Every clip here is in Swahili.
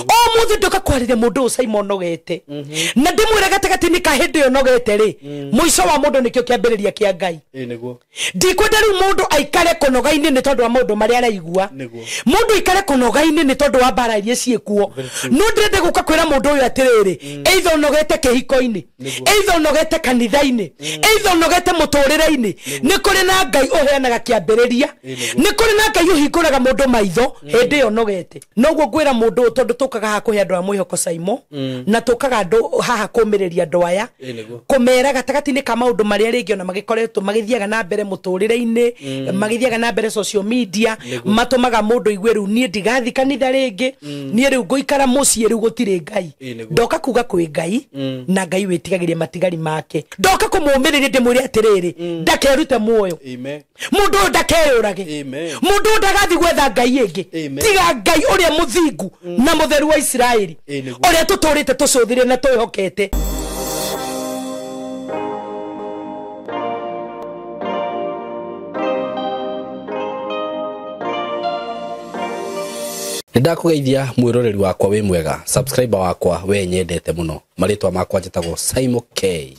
o muthe ndoka kwarire mundu Simon nogete na ndimwira gatagati ni kahindi yo nogete ri muico wa mundu nikyo kiambiriria kia Ngai niguo ndikwenda ri mundu aikare konoga-ini ni tondu wa mundu mari araigua mundu aikare konoga-ini ni tondu wa bara iria ciekuo no ndende guka kwira mundu uyu atiriri either nogete kihiko-ini either nogete kanitha-ini either nogete muturire-ini ni kuri na Ngai uheanaga kiambiriria ni kuri na Ngai uhinguraga mundu maitho hindi yo nogete noguo ngwira mundu tondu tukaga ha kuhe andu a mwihoko Simon na tukaga andu haha kumiriria andu aya kumera gatagati-ini ka maundu maria ringi ona magikoretwo magithiaga na mbere muturire-ini magithiaga na mbere social media matumaga mundu igwe riu nie ndigathi kanitha ringi nie riu nguikara mucii riu gutire Ngai ndoka kuga kwi Ngai na Ngai witigagiria matigari make ndoka kumumiriria ndimwire atiriri ndakerute muoyo mundu ndakeyurage mundu ndagathi gwetha Ngai ingi tiga Ngai uria muthingu na mutheru wa Israeli uria tuturite tucuthire na twihokete Ndakugeithia mwiroreri wakwa wi mwega subscriber wakwa we nyendete muno maritwa makwa njitagwo Simon K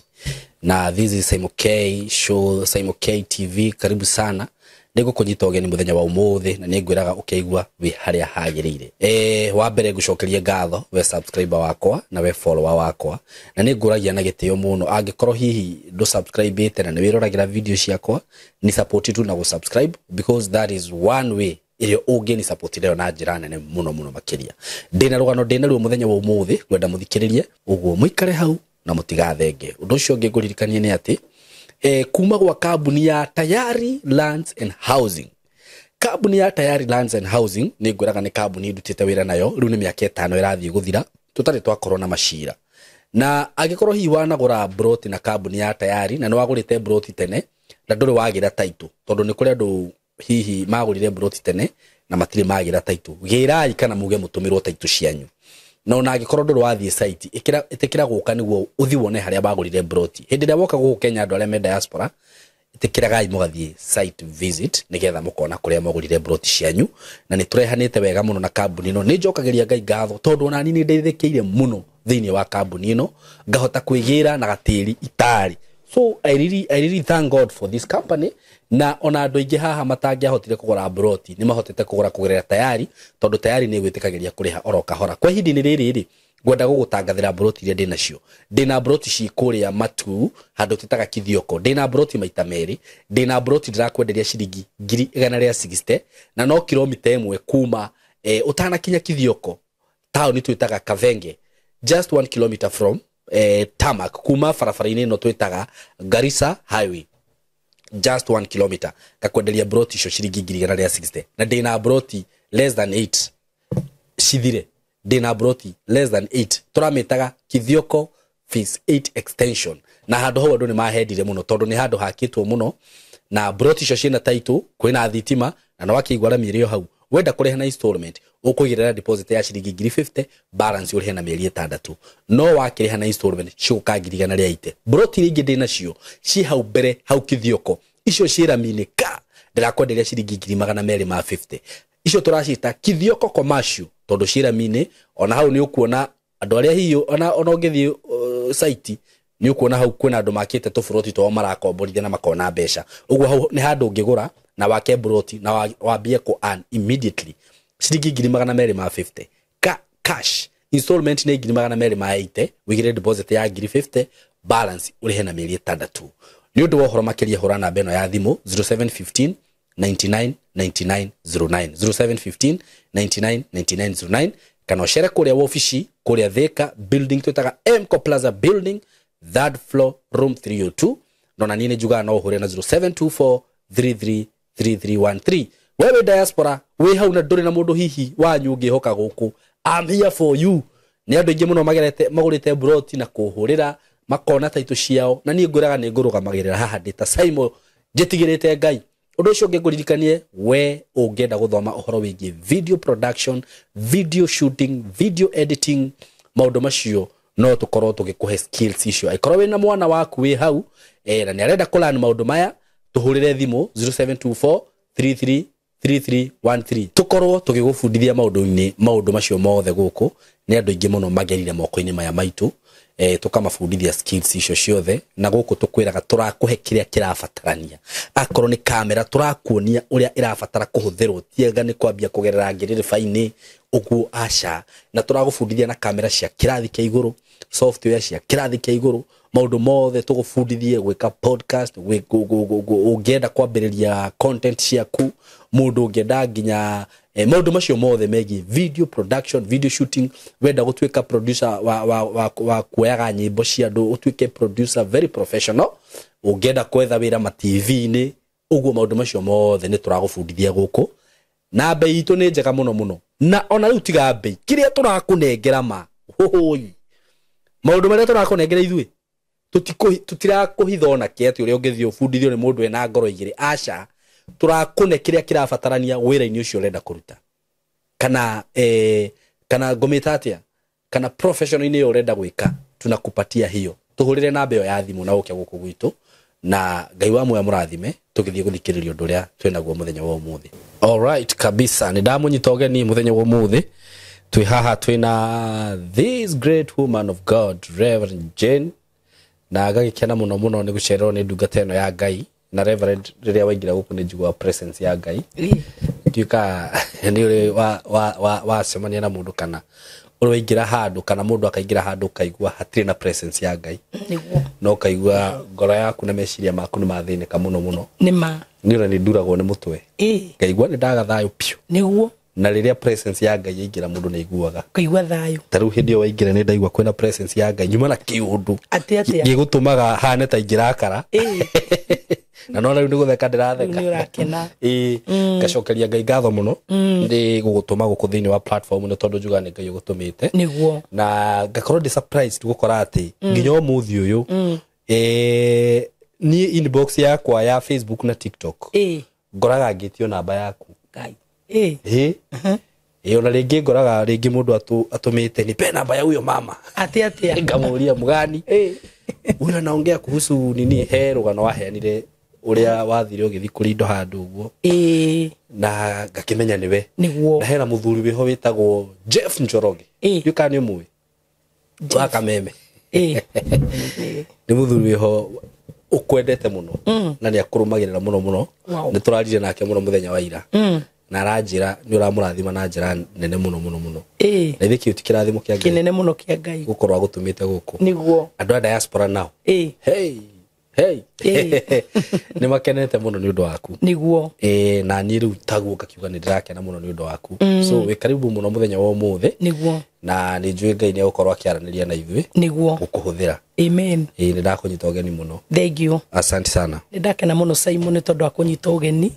na this is Simon K show Simon K TV karibu sana ndiko kunyita ogeni muthenya wa umuthi na ningwiraga ukeigua wi haria hagirire wa mbere ngucokerie ngatho we subscriber wakwa na we follower wakwa na ninguragia na gitio muno angikorwo hihi ndo subscribe ite na ni wiroragira video ciakwa ni support tu na go subscribe because that is one way irio ugeni support leo na njira nene muno makiria ndina rugano ndina ruo muthenya wa umuthi gwenda muthikiririe uguo muikare hau na mutigathenge undu ucio ngiguririkanie ni ati kuma gwa kambuni ya Tayari Lands and Housing kambuni ya Tayari Lands and Housing ni ngwiraga ni kambuni ndutite wira nayo riu ni miaka 5 irathie guthira tutari twakorwo na mashira na agikorwo hi wanagura broti na kambuni ya Tayari na nwagurite broti tene na nduri wagira title tondu ni kuri andu hihi magurire broti tene na matiri magira title girai kana muge mutumirwo title cianyu na ona agikorwo nduru wathie site itikira guka niguo uthi wone haria bagurire broti hindi ria woka guku Kenya andu aria me diaspora itikiragai mugathie site visit nigetha mukona kuria magurire broti cianyu na ni turehanite wega muno na kambuni no ni njokageria Ngai ngatho tondu ona ni ndeithikire muno thiini wa kambuni ino ngahota kwigira na gatiri itari. So I really thank God for this company na ona andu ingi haha matangiahotire kugura broti ni mahotete kugura kugurira Tayari tondu Tayari ni gwitikagiria kuriha oroka hora kwa hindi ni riri gwenda gugutangathira broti iria ndina cio ndina broti ci kuria Matu handu titaga Kithioko ndina broti maita meri ndina broti ndirakwenderia ciringi 160 na no kilomita imwe kuma utana kinya Kithioko town twitaga Kavenge just 1 kilometer from Tamak kuma farafaraini no twitaga Garissa highway just 1 kilometer kakwenderia broti cio ciringi 160 na ndina broti less than 8 cithire ndina broti less than 8 turamitaga Kithioko phase 8 extension na handu ho andu ni mahendire muno tondu ni handu hakitwo muno na broti cio ciina title kwina thitima na no wakigwara mirio hau wenda kureha na installment ukugirira deposit ya ciringi 50 balance urihe na mieri 6 no wakireha na installment ciukagirigana ria ite broti ringi ndina cio ci hau mbere hau Kithioko icio cira minika ndirakwenderia ciringi 250 icio turacita Kithioko commercial tondu cira mine ona hau ni ukuona andu aria hiyo ona ungithi site ni ukuona hau kwina andu makite tuburoti to marakomborithia na makona mbeca uguo hau ni handu ngigura na wake broti na wambie ku earn immediately ciringi 250 cash installment ni 280 wigire deposit ya 50 balance urihe na mieri 6 ni undu wohoro makiria hora na beno ya thimu 0715 99 99 09 0715 99 99 09 kana share kuria office kuria Thika building twitaga Mco Plaza building third floor room 302 nona nini juga no hore na 0724 33 3313 wewe diaspora we hau na nduri na mundu hihi wanyu ngihoka guku I'm here for you ni andu ingi muno magerete magurite broti na kuhurira makona title ciao na ni nguraga ni ngurugamagirira haha ndita Simon njitigirite Ngai undu ucio ngiguririkanie we ungenda guthoma uhoro wigie video production video shooting video editing maundu macio no tukorwo tugikuhe skills icio aikorwo wina mwana waku we hau na ni arenda kulan maundu maya tuhurire thimu 0724 33 3313 tukorwo tugigufundithia maundu macio mothe guku ni andu ingi muno magerire moko-ini maya maitu tukamafundithia skills icio ciothe na guku tukwiraga turakuhe kiria kirabatarania akorwo ni kamera turakuonia uria irabatara kuhuthirwo tiega ni kwambia kugerera ngiriri faini uguo aca na turagufundithia na kamera cia kirathi kia iguru software cia kirathi kia iguru maundu mothe tugufundithie gwika podcast ungienda kwambiriria content ciaku mundu ungienda nginya maundu macio mothe megi video production video shooting wenda gutwika producer wa kuoyaga nyimbo cia andu utwike producer very professional ungienda kwetha wira ma TV ni uguo maundu macio mothe ni turagufundithia guku na bei itu ni njega muno na ona riu tiga bei kiria turakunengera ma hohoi maundu maria turakunengera ithui tutirakuhithona kieti uria ungithio fundithio ni mundu ena ngoro igiri aca turakune kiria kirabatarania wira-ini ucio urenda kuruta kana ngomitatia kana professional ini urenda gwika tunakupatia hiyo tuhurire namba yo ya thimu na uke guku gwitu na Ngai wa moya murathime tugithie guthikiriria undu uria twenaguo muthenya wa umuthi. All right kabisa ni ndamunyitoge ni muthenya wa umuthi twi haha twina this great woman of God Reverend Jane na gagikena muno ni gucererwo ni ndungata eno ya Ngai na Reverend riria waingira guku ni njigua presence ya Ngai tuika ni uri wa semania na mundu kana uri waingira handu kana mundu akaingira handu kaigua hatiri na presence ya Ngai niguo no kaigua ngoro yaku na meciria maku ni mathinika muno nima ni uri ni nduragwo ni mutwe kaigua ni ndaga thayo piu niguo na riria presence ya Ngai yaingira mundu ni iguaga kaigua thayo taru hindi waingira ni ndaigua kwena presence ya Ngai nyuma na kiundu atia gigutumaga hane ta ingirakara na no riu nigutheka ndiratheka ni urakena gacokeria Ngai ngatho muno ndi gugutuma guku thiini wa platform no tondu juga ni Ngai ugutumite niguo na ngakorwo ndi surprised gukora ati nginya umuthi uyu ni inbox yakwa ya Facebook na TikTok ngoraga ngitio namba yaku Ngai ona ringi ngoraga ringi mundu atumite ni pe namba ya huyo mama atia ngamuria mugani uyo naongea kuhusu nini rugano waheanire uria wathire ugithi kurindo handu uguo na ngakimenya niwe na hena muthuri wiho witagwo Jeff Njoroge yukani muwe wakameme ni muthuri wiho ukwendete muno na ni akurumagirira muno ni turarire nake muno muthenya wa ira na aranjira ni uramurathima na njira nene muno na ithiki utikirathimo kia Ngai kinene muno kia Ngai gukorwa gutumite guku niguo andu a diaspora nao hey ni makenete muno ni undu waku niguo na ni riu taguo kakiuga ni ndirakena muno ni undu waku so we karibu muno muthenya wa umuthi niguo na ni njui Ngai ni gukorwa akiaraniria na ithui niguo gukuhuthira amen ni ndakunyita ugeni muno thank you asante sana ni ndakena muno Simon tondu akunyita ugeni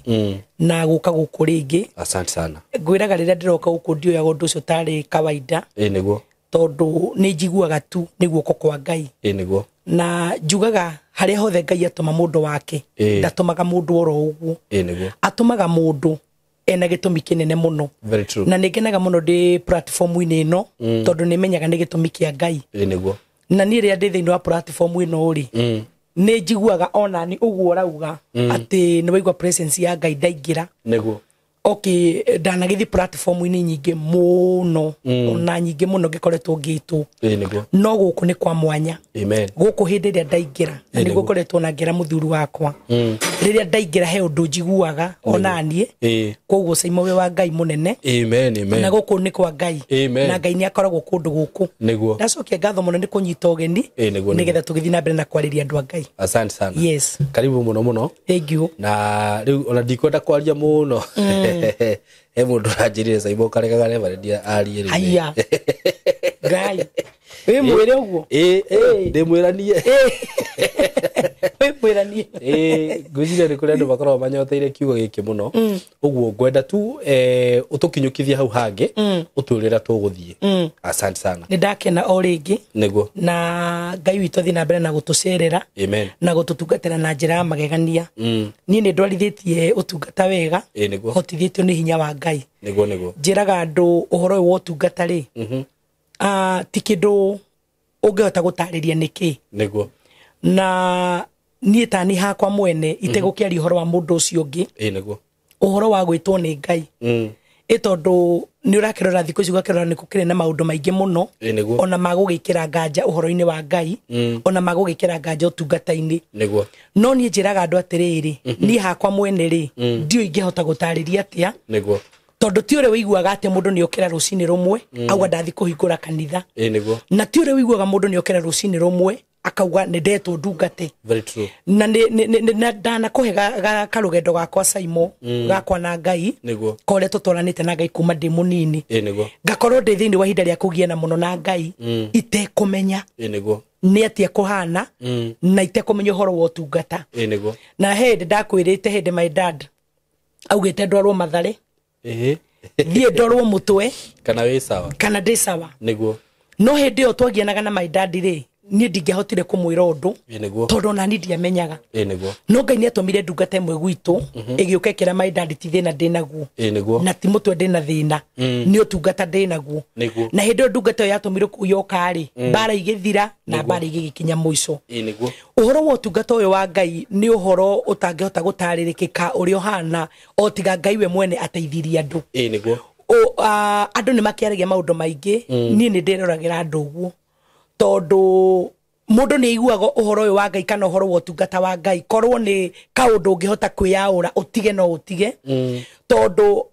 na guka guku ringi asante sana ngwiraga riria ndiroka guku ndioya undu ucio tari kawaida niguo tondu ni njiguaga tu niguo kwa Ngai niguo na njugaga haria hothe Ngai atuma mundu wake ndatumaga mundu oro uguo niguo atumaga mundu ena gitumi kinene muno very true na nigenaga muno ndi platform-ini ino tondu nimenyaga ni gitumi kia Ngai niguo na ni ria ndi thiini wa platform ino uri ni njiguaga ona ni uguo rauga ati ni waigua presence ya Ngai ndaingira niguo okay ndanagithi platform-ini nyingi muno ona nyingi muno ngikoretwo ngitu niguo no guku ni kwa mwanya amen guku hindi ria ndaingira ni gukoretwo na ngira muthuri wakwa riria ndaingira he undu njiguaga ona nie koguo Saimo we wa Ngai munene amen na guku ni kwa Ngai na Ngai ni akoragwo kundu guku niguo ndacokia ngatho muno ni kunyita ugeni nigetha tugithi na mbere na kwariria andu a Ngai asante sana yes karibu muno thank you na riu ona ndikwenda kwaria muno mundu ranjirire Saimo karega Reverend ari aya Ngai mwire uguo ndimwiranie mwiranie ngwiciria ni kuri andu bakorwo manyoteire kiugo giki muno uguo ngwenda tu utukinyukithia hau hangi utwirira tuguthie asante sana ni ndakena o ringi niguo na Ngai witu thi na mbere na gutucerera amen na gututungatira na njira magegania ni ni ndwarithitie utungata wega niguo hotithitio ni hinya wa Ngai niguo njiraga andu uhoro wa utungata ri ti kindu ungehota gutariria niki niguo na nie tani hakwa mwene itegukiari horo wa mundu ucio ungi niguo uhoro wa gwitwo ni Ngai itondu ni urakirora thikũ ici ugakirora ni kukire na maundu maingi muno ona magugikira nganja uhoro-ini wa Ngai ona magugikira nganja utungata-ini no ni njiraga andu atiriri ni hakwa mwene ri ndio ingehota gutariria atia tondu ti ure wiguaga ati mundu ni okira rucini rumwe auga ndathi kuhingura kanitha na ti ure wiguaga mundu ni okira rucini rumwe akauga ni ndetwo ndungate na na ndana kuhega karugendo gakwa Saimo gakwa na Ngai koretwo twaranite na Ngai kuma ndi munini ngakorwo ndi thiini wa hinda ria kugiana muno na Ngai itekumenya ni atia kuhana na itekumenya uhoro wa utungata na hindi ndakwirite hindi my dad augite ndwarwo mathare thie ndorwo mutwe kana wi sawa kana ndi sawa no hindi yo twagianaga na my dad ri ni ndingehotire kumwira undu tondu na ni ndiamenyaga no Ngai ni atumire ndungata imwe gwitu igiuka ikira my dad ti thina ndinaguo na ti mutwe ndina thina ni utungata ndinaguo na hindi yo ndungata yatumire kuyoka ri bara igithira na bara igikinya muico uhoro wa utungata uyu wa Ngai ni uhoro utangehota gutaririkika uri ohana o tiga Ngai we mwene ateithirie andu andu ni makiaragia maundu maingi ni ndiroragira andu uguo tondu mundu ni iguaga uhoro uyu wa Ngai kana uhoro wa utungata wa Ngai korwo ni kaundu ungihota kwiyaura utige no utige tondu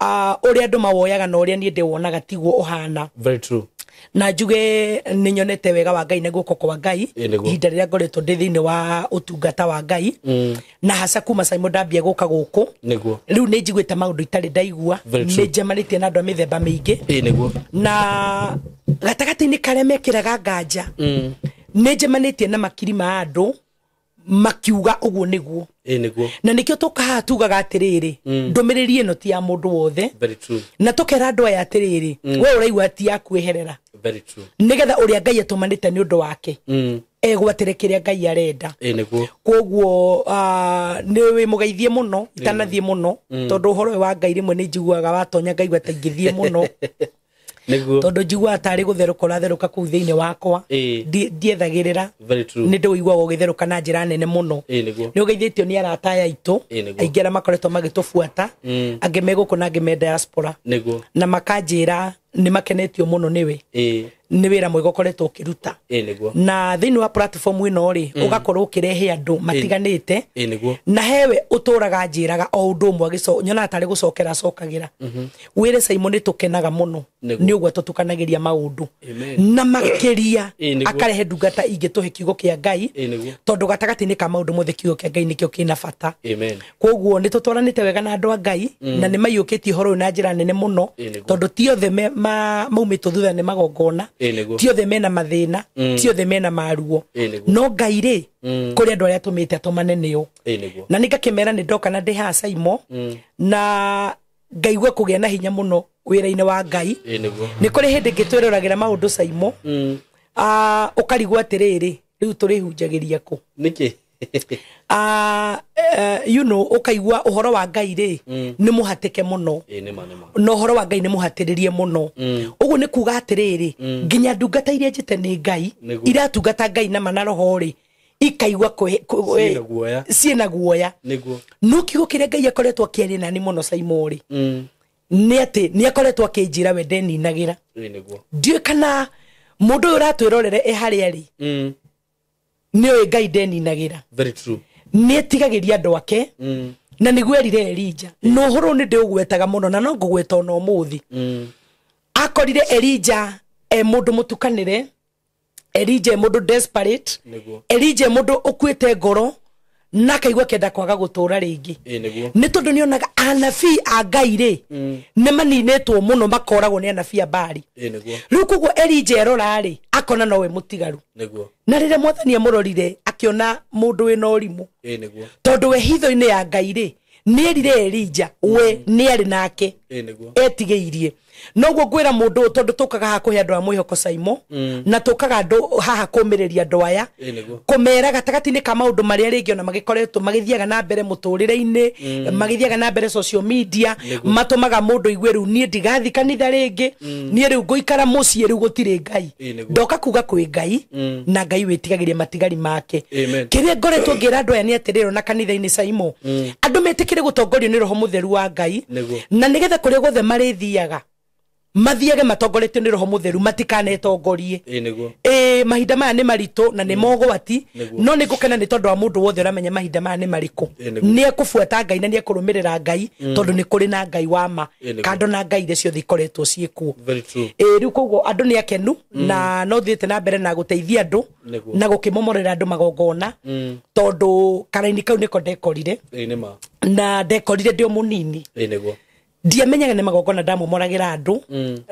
uri andu mawoyaga na uri ni ndiwonaga tiguo uhana very true na njuge ni nyonete wega wa Ngai na guoko kwa Ngai ihinda riria ngoretwo ndi thiini wa utungata wa Ngai na hasa kuma Saimo ndambia guka guku riu ni njiguite maundu itari ndaigua ni njemanitie na andu a mithemba mingi na gatagati-ini karia mekiraga nganja ni njemanitie na makiri ma andu makiuga uguo niguo na nikio tukaha tugaga atiriri ndumiriri ino ti ya mundu wothe na tukera andu aya atiriri we uraigua ti yakweherera nigetha uria Ngai atumanite ni undu wake egwatire kiria Ngai arenda koguo ni wi mugeithie muno itanathie muno tondu uhoro wa Ngai rimwe ni njiguaga watonya Ngai gwateingithie muno tondu njigua atari gutheruka uratheruka kuu thiini wakwa ndiethagirira ni nduiguaga ugitheruka na njira nene muno ni ugeithitio ni arata aitu aingi aria makoretwo magitubuata angi meguku na angi me diaspora na makanjira ni makenetio muno niwe ni wira mwega ukoretwo ukiruta na thiini wa platform ino ri ugakorwo ukirehe andu matiganite na hewe uturaga njiraga o undu umwe agico nyona atari gucokera cokagira wire Saimo ni tukenaga muno ni ugwa tutukanagiria maundu na makiria akarehe ndungata ingituhe kiugo kia Ngai tondu gatagati ni ka maundu mothe kiugo kia Ngai nikio kina bata koguo ni tutwaranite wega na andu a Ngai na ni mayukitie horo na njira nene muno tondu ti othe maumito thutha ni magongona ti othe mena mathina ti othe mena maruo no Ngai ri kuri andu aria atumite atumane niyo na ningakimera ni ndoka na ndi ha Saimo na ngaigua kugia na hinya muno wira-ini wa Ngai ni kuri hindi ngitwereragira maundu Saimo ukarigwa atiriri riu turihunjagiria ku niki you know ukaigua uhoro wa Ngai ri ni muhatike muno no uhoro wa Ngai ni muhatiririe muno uguo ni kuga atiriri nginya ndungata iria njite ni Ngai iratungata Ngai na manaroho ri ikaigua ciena guoya no kiugo kiria Ngai akoretwo akiaria nani muno Saimo ri ni ati ni akoretwo akinjira we ndeninagira ndiu kana mundu uratwirorere haria ri ni oy Ngai ndeninagira very true ni etigagiria andu ake na niguo erire Elija no horo ni ndigwetaga muno na no ngugweta no muthi akorire Elija mundu mutukanire Elija mundu desperate Elija mundu ukuite ngoro na kaigua kenda kwaga gutura ringi ni tondu ni onaga anabii a Ngai ri ni maninetwo muno makoragwo ni anabii a Bari riu koguo Elija erora ri akona nowe mutigaru na rire mwathani amurorire akiona mundu wina urimu tondu we hitho-ini ya Ngai ri ni erire Elija we ni ari nake etigeirie noguo ngwira mundu tondu tukaga ha kuhe andu a mwihoko Saimo na tukaga andu haha kumireria andu aya kumera gatagati-ini ka maundu maria ringi ona magikoretwo magithiaga na mbere muturire-ini magithiaga na mbere social media matumaga mundu igwe riu nie ndigathi kanitha ringi nie riu nguikara mucii riu gutire ngai ndoka kuga kwi ngai na ngai witigagiria matigari make kiria ngoretwo ngira andu aya ni atiriro na kanitha-ini Saimo andu metikire gutongorio ni roho mutheru wa ngai na nigetha kuria guothe marithiaga mathiage matongoretio ni roho mutheru matikanetongorie mahinda maya ni marito na ni mogwati no ni ngukena ni tondu wa mundu wothe uramenya mahinda maya ni mariku ni ekufuata ngai na ni ekurumirira ngai tondu ni kuri na ngai wa ma kando na ngai iria ciothe ikoretwo ciikuo riu koguo andu ni akenu na no thiete na mbere na guteithia andu na gukimomorera andu magongona tondu karaini kau niko ndekorire na ndekorire ndio munini ndiamenyaga ni magongona ndamomoragira andu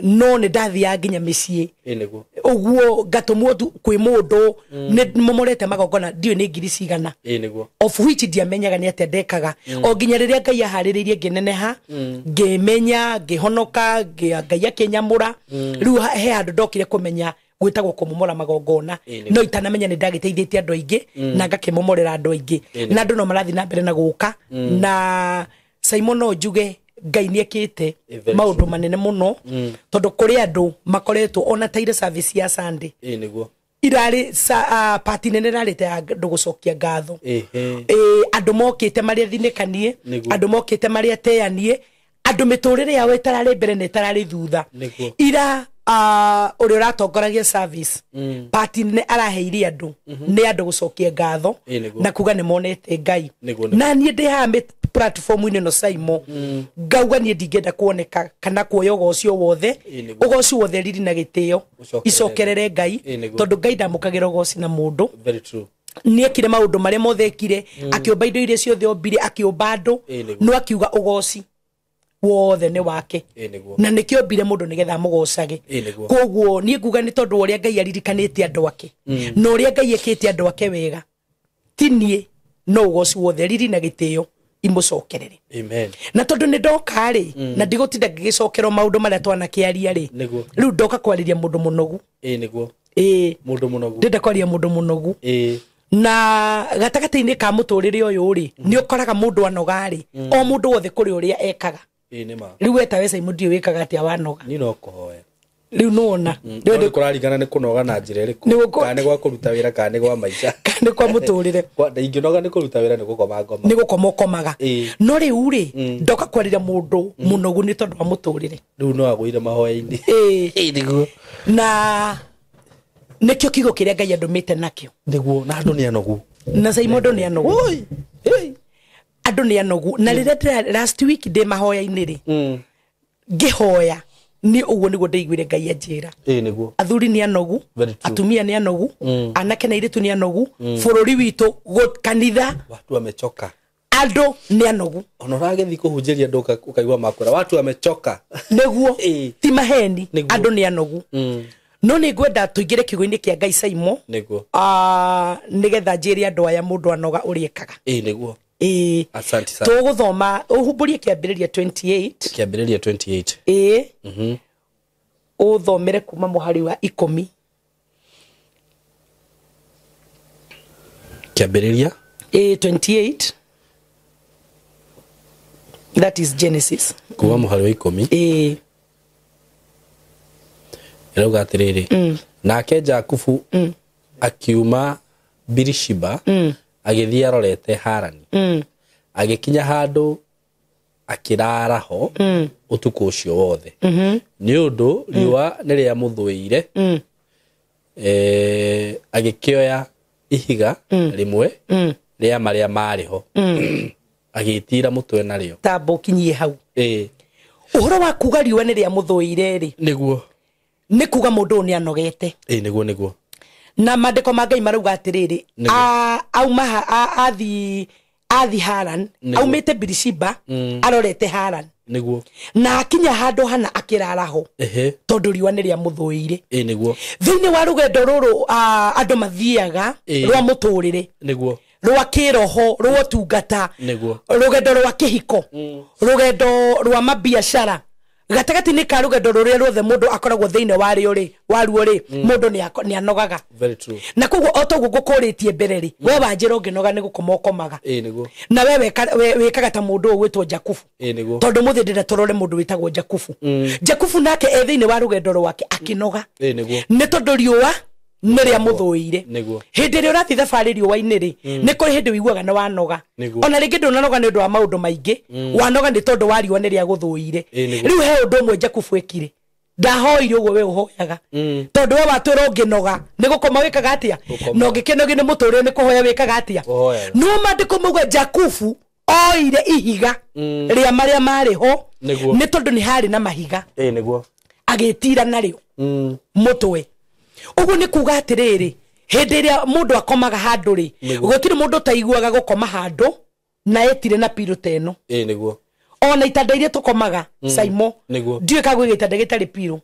no ni ndathia nginya micii uguo ngatumwo kwi mundu ni momorete magongona ndio ni ngiri cigana of which ndiamenyaga ni atia ndekaga o nginya riria ngai ahaririirie ngineneha ngimenya ngihonoka ngai akinyamura riu he andu ndokire kumenya gwitagwo kumomora magongona no itanamenya ni ndagiteithĩtie andu aingi na ngakimomorera andu aingi na andu no marathi na mbere na guka na Saimo no njuge ngai ni ekite maundu manene muno tondu kuri andu makoretwo ona taire service ya Sunday irari party nene rarite andu gucokia ngatho andu mokite maria thinikanie andu mokite maria teanie andu miturire yao itarari mbere na itarari thutha ira uri uratongoragia service party nene araheire andu ni andu gucokia ngatho na kuga ni monete ngai na nie ndi ha platform ino no Saimo ngauga nie ndingenda kuoneka kana kuoya ugocio wothe ugocio wothe riri na gitio icokerere ngai tondu ngai ndamukagira ugoci na mundu nie kire maundu maria mothe ekire akiumba indo iria ciothe ombire akiumba andu no akiuga ugoci wothe ni wake na nikiombire mundu nigetha mugocage koguo nie nguga ni tondu uria ngai aririkanite andu ake no uria ngai ekite andu ake wega tinie no ugoci wothe riri na gitio imucokerere na tondu ni ndoka ri na ndigutinda ngigicokerwo maundu maria twanakiaria ri riu ndoka kwariria mundu munogu mundu munogu ndenda kwaria mundu munogu na gatagati-ini ka muturire uyu ri ni ukoraga mundu anoga ri o mundu wothe kuri uria ekaga riu wetawe Saimo ndio wikaga atia wanoga ni no kuhoya riu nuona ndio kurarigana ni kunoga na njira iriku kana gwa kuruta wira kana gwa maica kana kwa muturire inginoga ni kuruta wira ni gukoma ngoma ni gukoma komaga no riu ri ndoka kwarira mundu munogu ni tondu wa muturire riu no agwire mahoya-ini niguo na nikio kigo kiria ngai andumite nakio niguo na andu ni anogu na Saimo andu ni anogu andu ni anogu na riria last week ndi mahoya-ini ri ngihoya ni uguo niguo ndeiguire ngai anjira niguo athuri ni anogu atumia ni anogu anake na iritu ni anogu bururi witu kanitha watu wamechoka andu ni anogu ona ragethi kuhunjiria andu ukaigwa makura watu wamechoka niguo ti maheni andu ni anogu no ni ngwenda tuingire kigo-ini kia ngai Saimo niguo nigetha njiri andu aya mundu anoga uriekaga niguo asante sana tuguthoma uhumburie kiambiriria 28 uthomere kuma muhari wa 10 kiambiriria 28 that is Genesis kuma muhari wa 10 irauga atiriri nake Jakubu akiuma Birishiba agithia arorete Harani agikinya handu akirara ho utuku ucio wothe ni undu riwa ni ria muthuire agikioya ihiga rimwe ria maria mari ho agitira mutwe nario tambo kinyie hau uhoro wa kuga riwa ni ria muthuire ri niguo ni kuga mundu ni anogete niguo na mandiko ma ngai marauga atiriri auma athi Haran aumite Birishiba arorete Haran niguo na akinya handu hana akirara ho tondu riwa ni ria muthuire niguo thiini wa rugendo ruru andu mathiaga rwa muturire niguo rwa kiroho rwa tungata niguo rugendo rwa kihiko rugendo rwa mabiashara gatagati ni ka rugendo ruria ruothe mundu akoragwo thiine wario ri waruo ri mundu ni anogaga. Very true. Na koguo otoguo ngukuritie mbere ri we wanjira nginoga ni gukoma ukomaga. Niguo. Na we wekaga ta mundu witwo Jakubu. Niguo. Tondu muthi ndire torore mundu witagwo Jakubu. Jakubu nake thiine wa rugendo rwake akinoga. Niguo. Ni tondu riua niria muthuire. Niguo. Hindi ria urathi thabari riua-ini ri ni kuri hindi wiguaga na wanoga. Ona ringi ndunanoga ni undu wa maundu maingi. Wanoga ni tondu wa riua niria guthuire. Riu he undu umwe Jakubu ekire. Ndahoire uguo we uhoyaga. Tondu we watwira nginoga ni gukoma wikaga atia. No ngikenogi ni muturire ni kuhoya wikaga atia. No mandiko muga Jakubu oire ihiga ria maria mari ho ni tondu ni hari na mahiga. Niguo. Agitira nario mutwe. Uguo ni kuga atiriri hindi iria mundu akomaga handu ri gutire mundu taiguaga gukoma handu na etire na piro teno. Niguo. Ona itanda iria tukomaga Saimo ndiwe kagwe gitanda gitari piro.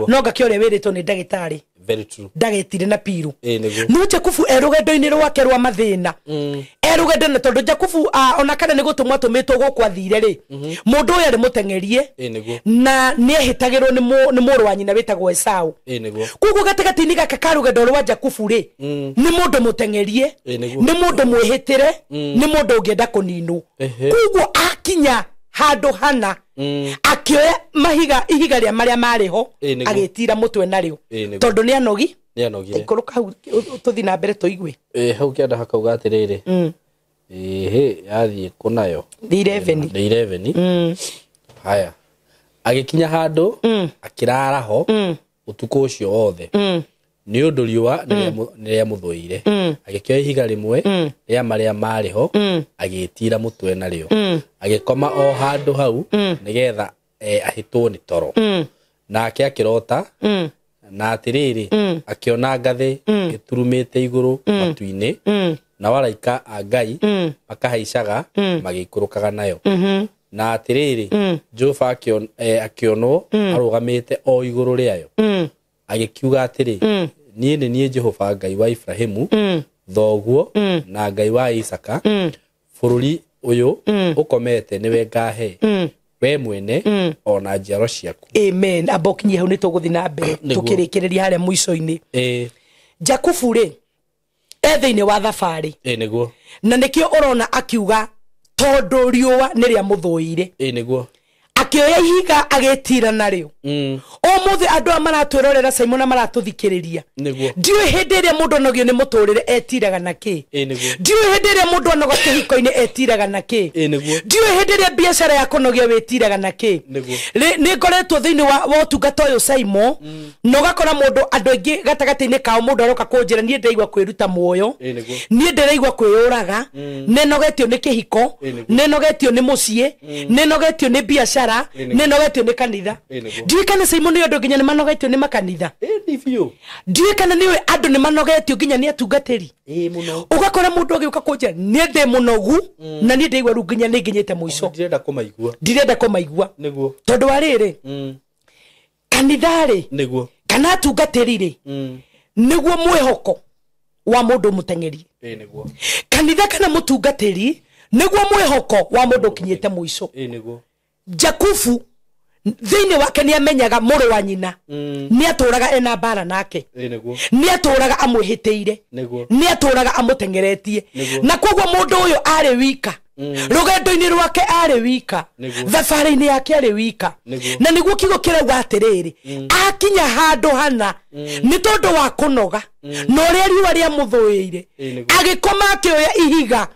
No ngakioria wiritwo ni ndagitari. Very true. Ndagetire na piro. No Jakubu erugendo-ini rwake rwa mathina. Erugendo na tondu Jakubu ona kana ni gutumwa tumitwo gukwathire ri mundu uyu ari mutengerie na ni ehitagirwo ni muru wa nyina witagwo Esau. Kuguo gatigati-ini gaka ka rugendo rwa Jakubu ri ni mundu mutengerie ni mundu mwihitire ni mundu ungienda kuninwo. Kuguo akinya handu hana akioya ihiga ria maria mariho agitira mutwe nario tondu ni anogi ikuruka tuthi na mbere tuigwe hau kianda hakauga atiriri yathie kunayo 11 haya agikinya handu akirara ho utuko ucio wothe ni undu riua niria muthuire agikioya ihiga rimwe ria maria mariho agitira mutwe nario agikoma o handu hau nigetha ahitwo ni toro nake akirota na atiriri akiona ngathi iturumite iguru matu-ini na waraika a Ngai makahaicaga magikurukaga nayo na atiriri Jehova akionwo arugamite o iguru riayo agikiuga atiri nie Jehova Ngai wa Ibrahimu thoguo na Ngai wa Isaka bururi uyu ukomete niwe ngahe we mwene ona njiaro ciaku. Amen. Abokinye hau ni tuguthi na mbere tukirikireria haria muico-ini. Jakubu ri thiini wa thabari niguo na nikio urona akiuga tondu riua niria muthuire niguo akioya ihiga agitira nario. Umuthi andu amaratwirorera Saimo na maratuthikiriria ndiwe hindi iria mundu anogio ni muturire etiraga na ki ndiwe hindi iria mundu anoga kihiko-ini etiraga na ki ndiwe hindi iria biashara ya kunogia wetiraga na ki ni ngoretwo thiini wa utungata uyu Saimo no gakora mundu andu aingi gatagati-ini kao mundu aroka kunjira nie ndeigua kwiruta muoyo nie ndeigua kwiyuraga nenogetio ni kihiko nenogetio ni mucii nenogetio ni biashara nenogetio ni kanitha ndiwe kana Saimo ni andu nginya ni manogetio ni makanitha ndiwe kana niwe andu ni manogetio nginya ni atungatiri ugakora mundu agiuka kunjira nie ndi munogu na nie ndeigua ru nginya ni nginyite muico ndirenda kumaigua tondu wa riri kanitha ri kana atungatiri ri niguo mwihoko wa mundu mutengeri kanitha kana mutungatiri niguo mwihoko wa mundu kinyite muico. Jakubu thiini wake ni amenyaga muru wa nyina ni aturaga ena bara nake ni aturaga amwihitiire ni aturaga amutengeretie na koguo mundu uyu ari wika rugendo-ini rwake ari wika thabari-ini yake ari wika na niguo kigo kirauga atiriri akinya handu hana ni tondu wa kunoga no ria riua ria muthuire agikoma akioya ihiga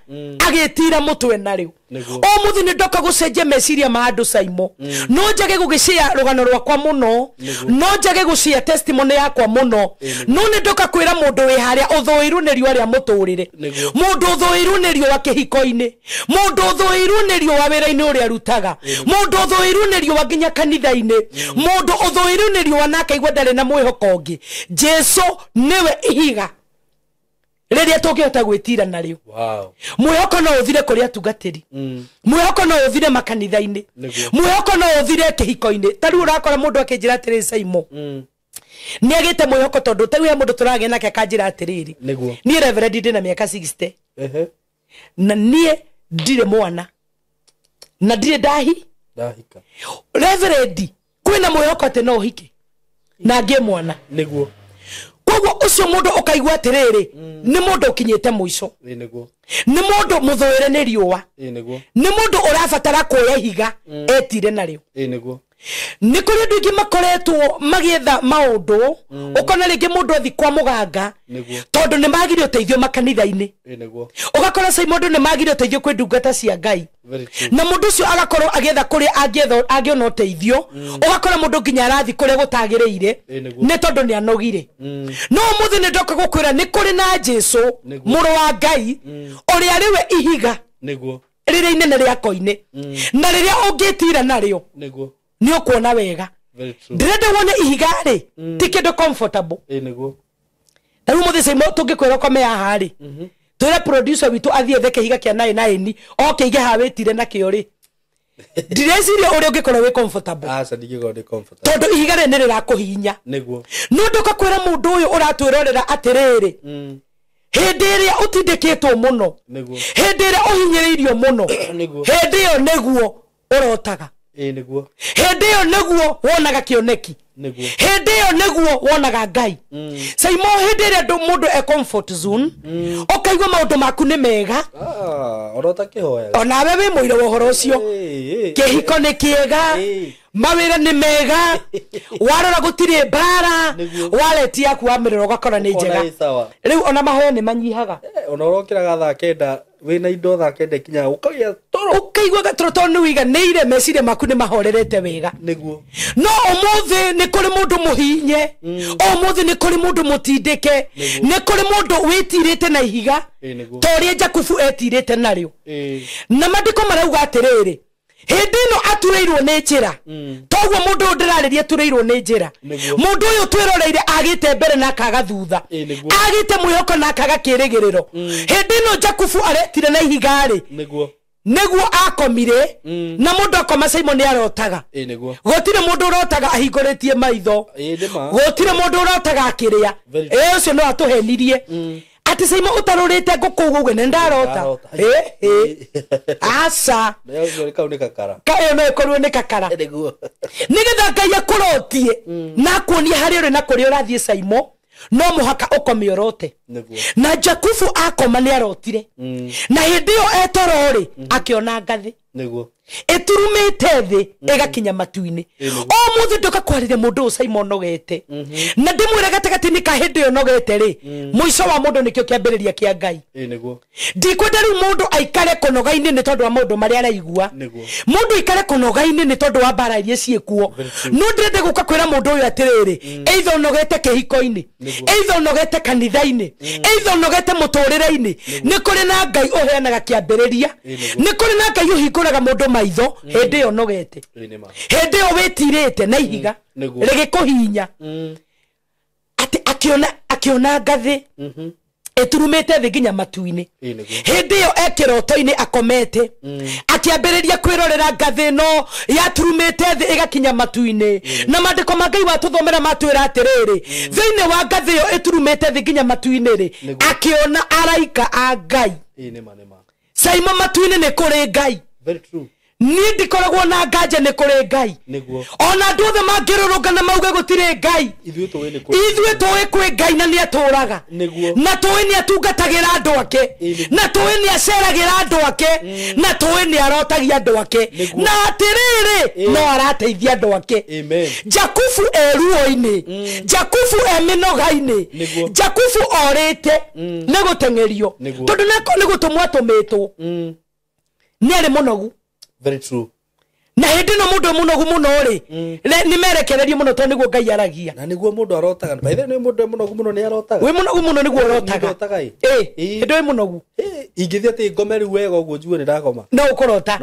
agitira mutwe nario. Umuthi ni ndoka gucenjia meciria ma andu Saimo no njage gugicea rugano rwakwa muno no njage gucia testimony yakwa muno no ni ndoka kwira mundu wi haria uthuirwo ni riua ria muturire mundu uthuirwo ni riua kihiko-ini mundu uthuirwo ni riua wira-ini uria rutaga mundu uthuirwo ni riua nginya kanitha-ini mundu uthuirwo ni riua nake igwa ndari na mwihoko ungi. Jesu niwe ihiga riria tungihota gwitira nario. Mwihoko no uthire kuri atungatiri mwihoko no uthire makanitha-ini mwihoko no uthire kihiko-ini. Tariu urakora mundu akinjira atiri Saimo ni agite mwihoko tondu tariu he mundu turagia nake akanjira atiriri ni reverend ndina miaka 60 na nie ndire mwana na ndire ndahika reverend kwina mwihoko ati no hiki na ngie mwana niguo koguo ucio mundu ukaigua atiriri ni mundu ukinyite muico niguo ni mundu muthoere ni riua niguo ni mundu urabatara kuoya higa etire nario niguo ni kuri andu ingi makoretwo magietha maundu ukona ringi mundu athi kwa muganga tondu ni magire uteithio makanitha-ini niguo ugakora sai mundu ni magire uteithio kwi ndungata cia Ngai na mundu ucio agakorwo agetha kuri angiona uteithio ugakora mundu nginya arathi kuri gutagireire ni tondu ni anogire no muthi ni ndoka gukwira ni kuri na Jesu muru wa Ngai uri ariwe ihiga niguo rire inene ria koine na riria ungitira nario niguo ni ukuona wega ndirende wone ihiga ri ti kindu comfortable niguo na muthi sai mo tungikwira kome ya hari twira producer witu athie theke higa kia 99 okeige ha wetire na kio ri direciria uri ungikorwo wi comfortable asa ndigiko ndi comfortable tondu ihiga ri nirira kuhinya niguo no ndoka kwira mundu uyu uratwirorera atiriri hindi iria utindikitwo muno niguo hindi iria uhinyiriirio muno niguo hindi iyo niguo urotaga niguo hindi iyo niguo wonaga kioneki niguo hindi iyo niguo wonaga Ngai sai mo hindi iria mundu e comfort zone ukaigua maundu maku ni mega orota kihoya ona we wi muire wa horo ucio kihiko ni kiega mawira ni mega warora gutire bara waleti yaku wamiriro gakora ni njega riu ona mahoya ni manyihaga ona urokiraga thaa kenda wina indo thaa kenda kinya ukagia toro ukaigua gatoro tondu wiganire meciria maku ni mahorerete wega niguo no umuthi ni kuri mundu muhinye umuthi ni kuri mundu mutindike ni kuri mundu witirite na ihiga toria Jakubu etirite nario na mandiko marauga atiriri hindi no atureirwo ni njira toguo mundu ndiraririe atureirwo ni njira mundu uyu twiroreire agite mbere na akaga thutha agite mwihoko na akaga kirigiriro hindi no Jakubu aretire na ihigari niguo akomire na mundu akoma Simon ni arotaga gotire mundu urotaga ahinguritie maitho gotire mundu urotaga akiria ucio no atuhenirie ati Simon utarurite ngukugugu ne ndarota asa leo kau ni kakara kae no ikorwo ni kakara nigetha Ngai akurotie na kuonia hari uri na kuri urathie Simon no muhaka ukomiorote na Jakubu akoma ni arotire na hindi yo etorori akiona ngathi niguo eturumite thi egakinya matuini o muthi ndoka kwarire mundu Simon nogete na ndimwira gatagati ni kahindi yo nogete ri muico wa mundu nikio kiambiriria kia Ngai niguo ndikwenda ri mundu aikare konoga-ini ni tondu wa mundu mari araigua mundu aikare konoga-ini ni tondu wa bara iria ciekuo no ndirende guka kwira mundu uyu atiriri either nogete kihiko-ini either nogete kanitha-ini either nogete muturire-ini ni kuri na Ngai uheanaga kiambiriria ni kuri na Ngai uhinguraga mundu maitho hindi yo nogete hindi yo witirite na ihiga rigikuhinya ati akiona ngathi eturumite thi nginya matuini hindi yo ekiroto-ini akomete akiambiriria kwirorera ngathi no yaturumite thi igakinya matuini na mandiko ma Ngai watuthomera matwira atiriri thiini wa ngathi yo eturumite thi nginya matuini ri akiona araika a Ngai Simon matuini ni kuri Ngai very true ni ndikoragwo na nganja ni kuri Ngai ona andu othe mangirurungana mauge gutire Ngai ithuĩ tũĩ kwĩ Ngai na ni atũraga na tũĩ ni atungatagira andu ake na tũĩ ni aceragira andu ake na tũĩ ni arotagia andu ake na atiriri no arateithia andu ake Jakubu eruo-ini Jakubu eminoga-ini Jakubu orite ni gutengerio tondu ni gutumwo atumitwo ni ari munogu very true na hindi no mundu munogu muno ri ni merekererie muno to niguo Ngai aragia na niguo mundu arotaga by the way mundu munogu muno ni arotaga we munogu muno niguo arotaga hindi we munogu ingithia ti ngomeri wega uguo njue ni ndakoma no ukurota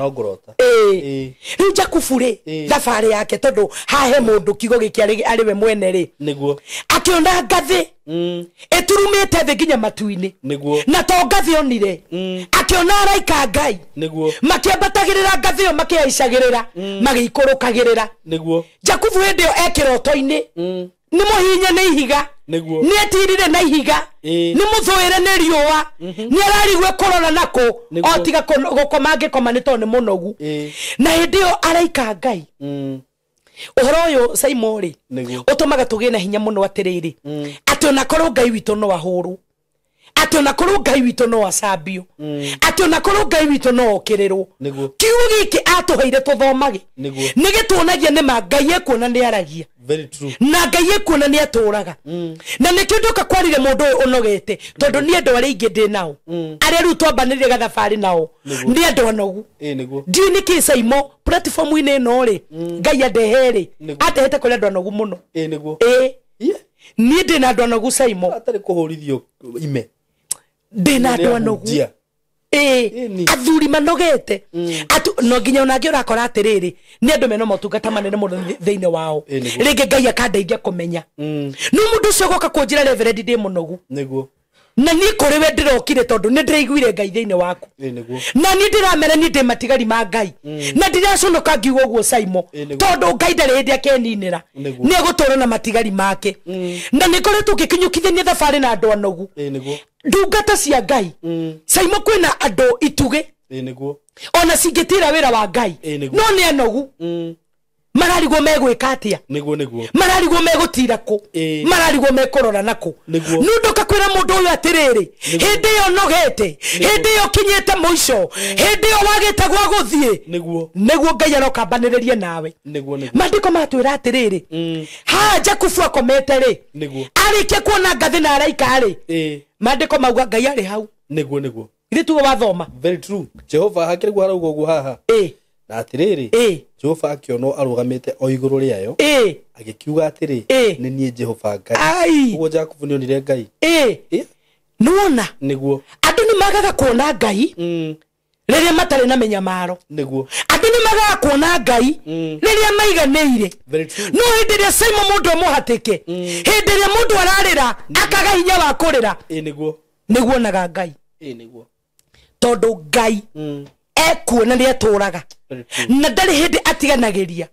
riu Jakubu ri thabari yake tondu hahe mundu kigo giki ari we mwene ri niguo akiona ngathi eturumite thi nginya matuini na to ngathi onire akiona araika Ngai makiambatagirira ngathi yo makiaicagirira magiikurukagirira Jakubu hindi yo ekiroto-ini ni muhinya ni ihiga ni etirire na ihiga ni muthuire ni riua ni ararigwe kurora nako otiga gukoma angikoma ni to ni munogu na hindi yo araika Ngai uhoro uyu Simon utumaga tugie na hinya muno atiriri ati ona korwo Ngai witũ no ahũrwo ati ona korwo Ngai witũ no acambio ati ona korwo Ngai witũ no okererwo kiugo giki atuheire tuthomage nigituonagia ni ma Ngai ekuona ni aragia very true na Ngai ekuona ni atũraga na nikio ndoka kwarire mundu uyu unogete tondu ni andu ari ingi ndi nao ari riu twambanire gathabari nao ni andu anogu ndi niki Simon platform ine no ri Ngai andeheri atehete kuri andu anogu muno ni ndi na andu anogu Simon atari kuhurithio ime ndi na andu anogu athuri manogete atu no nginya ona ngira akora atiriri ni andu meno motungata manene muno thiine wao ringi Ngai akandeithia kumenya no mundu ucio goka kunjira reverend ndi munogu niguo na ni kuri we ndirokire tondu ni ndiraiguire Ngai thiine waku na ni ndiramera ni ndi matigari ma Ngai na ndiraconoka ngiugo guo Simon tondu Ngai ndari hindi akeninira ni egutura na matigari make na ni kore tukikinyukithania thabari na andu anogu ndungata cia Ngai Simon kwina andu ituge ona cingitira wira wa Ngai no ni anogu mararigwo megwika atia mararigwo megutira ku mararigwo mekorora nako nundoka kwira mundu uyu atiriri hindi yo nogete hindi yo kinyete muico hindi yo wagite gwa guthie niguo Ngai arokambaniririe nawe mandiko matwira atiriri ha Jakubu akomete ri arike kuona ngathi na araika ri mandiko mauga Ngai ari hau niguo ithu tugo wathoma very true Jehova hakirigwo haraugo gu haha na atiriri Jehova akiono arugamite o iguru riayo agikiuga atiri ni nie Jehova Ngai ugo Jakubu ni onire Ngai nuona niguo andu ni magaga kuona Ngai riria matari na menyamaro niguo andu ni magaga kuona Ngai riria maiganeire no hindi ria Simon mundu muhatike hindi ria mundu ararira akaga hinya wa kurira niguo naga Ngai niguo tondu Ngai ekuona ni aturaga na ndari hindi atiganagiria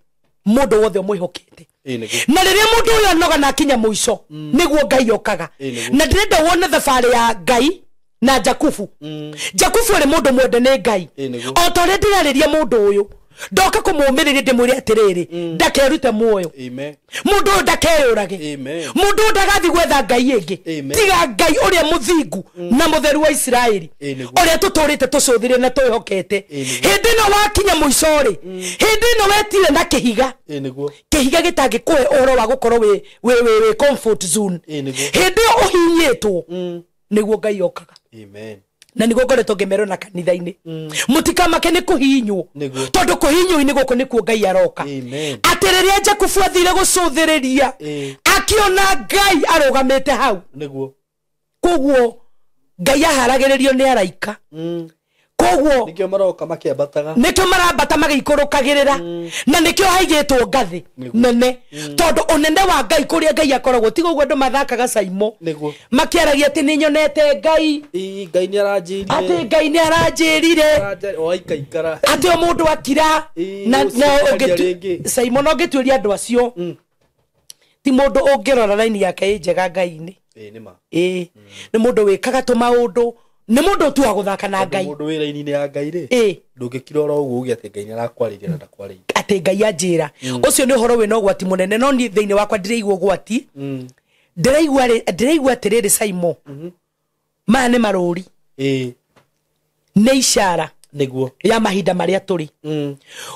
mundu wothe mwihokete na riria mundu uyu anoga na kinya muico niguo Ngai okaga na ndirenda wona thabari ya Ngai na Jakubu Jakubu ari mundu mwende ni Ngai o tore ndirariria mundu uyu ndoka kumumiriria ndimwire atiriri ndakerute muoyo mundu ndakeyurage mundu ndagathi gwetha Ngai ingi tiga Ngai uria muthingu na mutheru wa Israeli uria tuturite tucuthire na twihokete hindi no wakinya muicori hindi no wetire na kihiga gitangikuhe oro wa gukorwo we comfort zone hindi uhinyitwo niguo Ngai okaga na nigo ngoretwo ngimerwo na kanitha-ini mutikamake ni kuhinywo tondu kuhinywo-ini guku nikuo Ngai aroka atiriria Jakubu athire gucuthiriria akiona Ngai arugamite hau koguo Ngai aharagiririo ni araika koguo nikio maroka makiambataga nikio marambata magiikurukagirira na nikio haigitwo ngathi nene tondu unene wa Ngai kuria Ngai akoragwo tigo gwe andu mathakaga Simon makiaragia ati ni nyonete Ngai Ngai ni aranjirire ati Ngai ni aranjirire o ikaikara ati o mundu akira na Simon ogituria andu acio ti mundu ungirora laini yake njega Ngai-ini nima ni mundu wikaga tumaundu ni mundu tu aguthaka na Ngai mundu wira-ini ni ya Ngai ri ndungikirora uguo ugi ati Ngai ni arakwariria na ndakwariria ati Ngai anjira ucio ni horo wina ugwati munene no ni thiini wakwa ndiraigua ugwati ndiraigua atiriri Simon ma ni maruri ni ishara niguo ya mahinda maria turi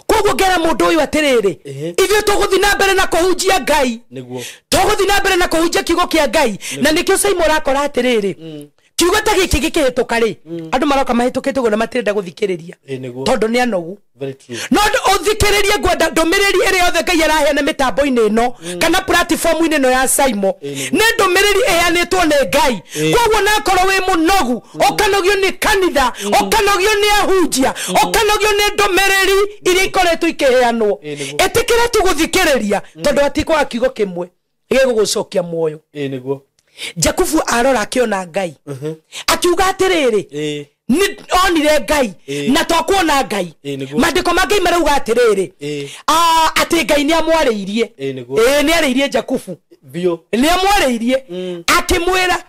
koguo ngera mundu uyu atiriri ithuĩ tuguthi na mbere na kuhunjia Ngai niguo tuguthi na mbere na kuhunjia kiugo kia Ngai na nikio Simon arakora atiriri kiugo ta giki gikihituka ri andu maroka mahitukite guo na matirenda guthikiriria tondu ni anogu no uthikiririe gwenda ndumiriri iri yothe Ngai araheana mitambo-ini ino kana platform-ini ino ya Simon ni ndumiriri iheanitwo ni Ngai koguo nakorwo wi munogu ukanogio ni kanitha ukanogio ni ahunjia ukanogio ni ndumiriri iria ikoretwo ikiheanwo etikira tu guthikiriria tondu atikwaga kiugo kimwe gigugucokia muoyo niguo Jakubu arora akiona Ngai akiuga atiriri ni onire Ngai na twakuona Ngai mandiko ma Ngai marauga atiriri ati Ngai ni amwariirie ni ariirie Jakubu bio ni amwareirie akimwira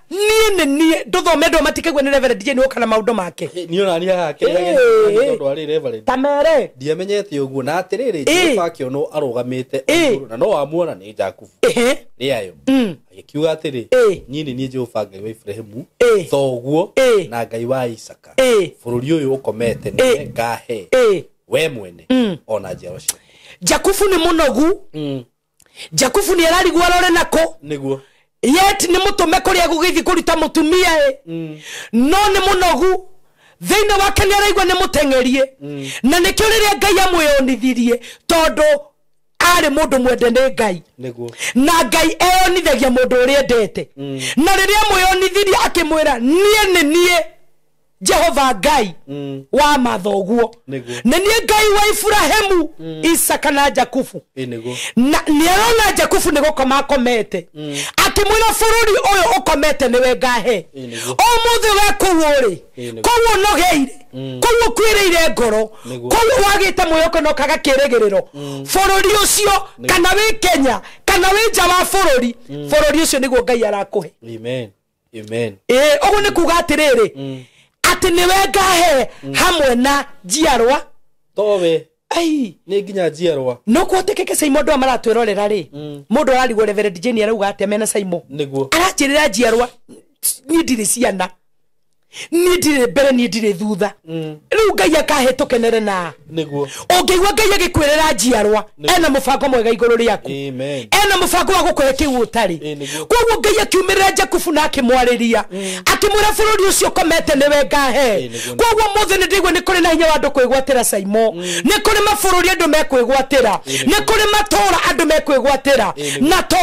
nie nduthome ndo matikegwe ni Reverend DJ ni kana maundu make ni ona ni hake ndo ari Reverend tamere ndiamenyete uguo na atiriri Jehova akiono arugamite na no amuona ni Jakubu ni ayo agikiuga atiri nyini ni Jehova Ngai wa Ibrahimu thoguo na Ngai wa Isaka bururi uyu ukomete ni ngahe we mwene ona jeroshi Jakubu ni munogu Jakubu ni ararigwa rore nako niguo yet ni mutume kuria gugithi kurita mutumia no ni munogu thiina wake ni araigwa ni mutengerie na nikio riria Ngai amwionithirie tondu ari mundu mwende ni Ngai niguo na Ngai eonithagia mundu uria endete na riria amwionithirie akimwira nie Jehova Ngai wa mathoguo na nie Ngai wa Ibrahimu Isaka na Jakubu na niarona Jakubu ni gukoma akomete akimwira bururi uyu ukomete niwe ngahe omuthe we kuwuri kuwo nogeire kuwo kwirire ngoro kuwo wagite muyoka no kaga kiregiriro bururi ucio kana wi Kenya kana wi nja wa bururi ucio niguo Ngai arakuhe amen ogo ni kuga atiriri ati niwe ngahe hamwe na jiarwa towe ai ni nginya jiarwa no kuotekeke Saimo ndo maratwirorera ri mundu ararigwo Reverend DJ ni arauga ati amena Saimo niguo arachirira jiarwa ni ndire ciana ni ndire mbere ni ndire thutha riu Ngai akahitukenere na niguo ongeigwa Ngai agikwirira jiarwa ena mubango mwega iguru riaku amen ena mubango wa gukore kiu utari koguo Ngai akiumirira Jakubu na akimwariria akimwira bururi ucio komete niwe ngahe koguo muthe ni ndigwe ni kuri na hinya wa andu kwigwatira Saimo ni kuri mabururi andu mekwigwatira ni kuri matora andu mekwigwatira na to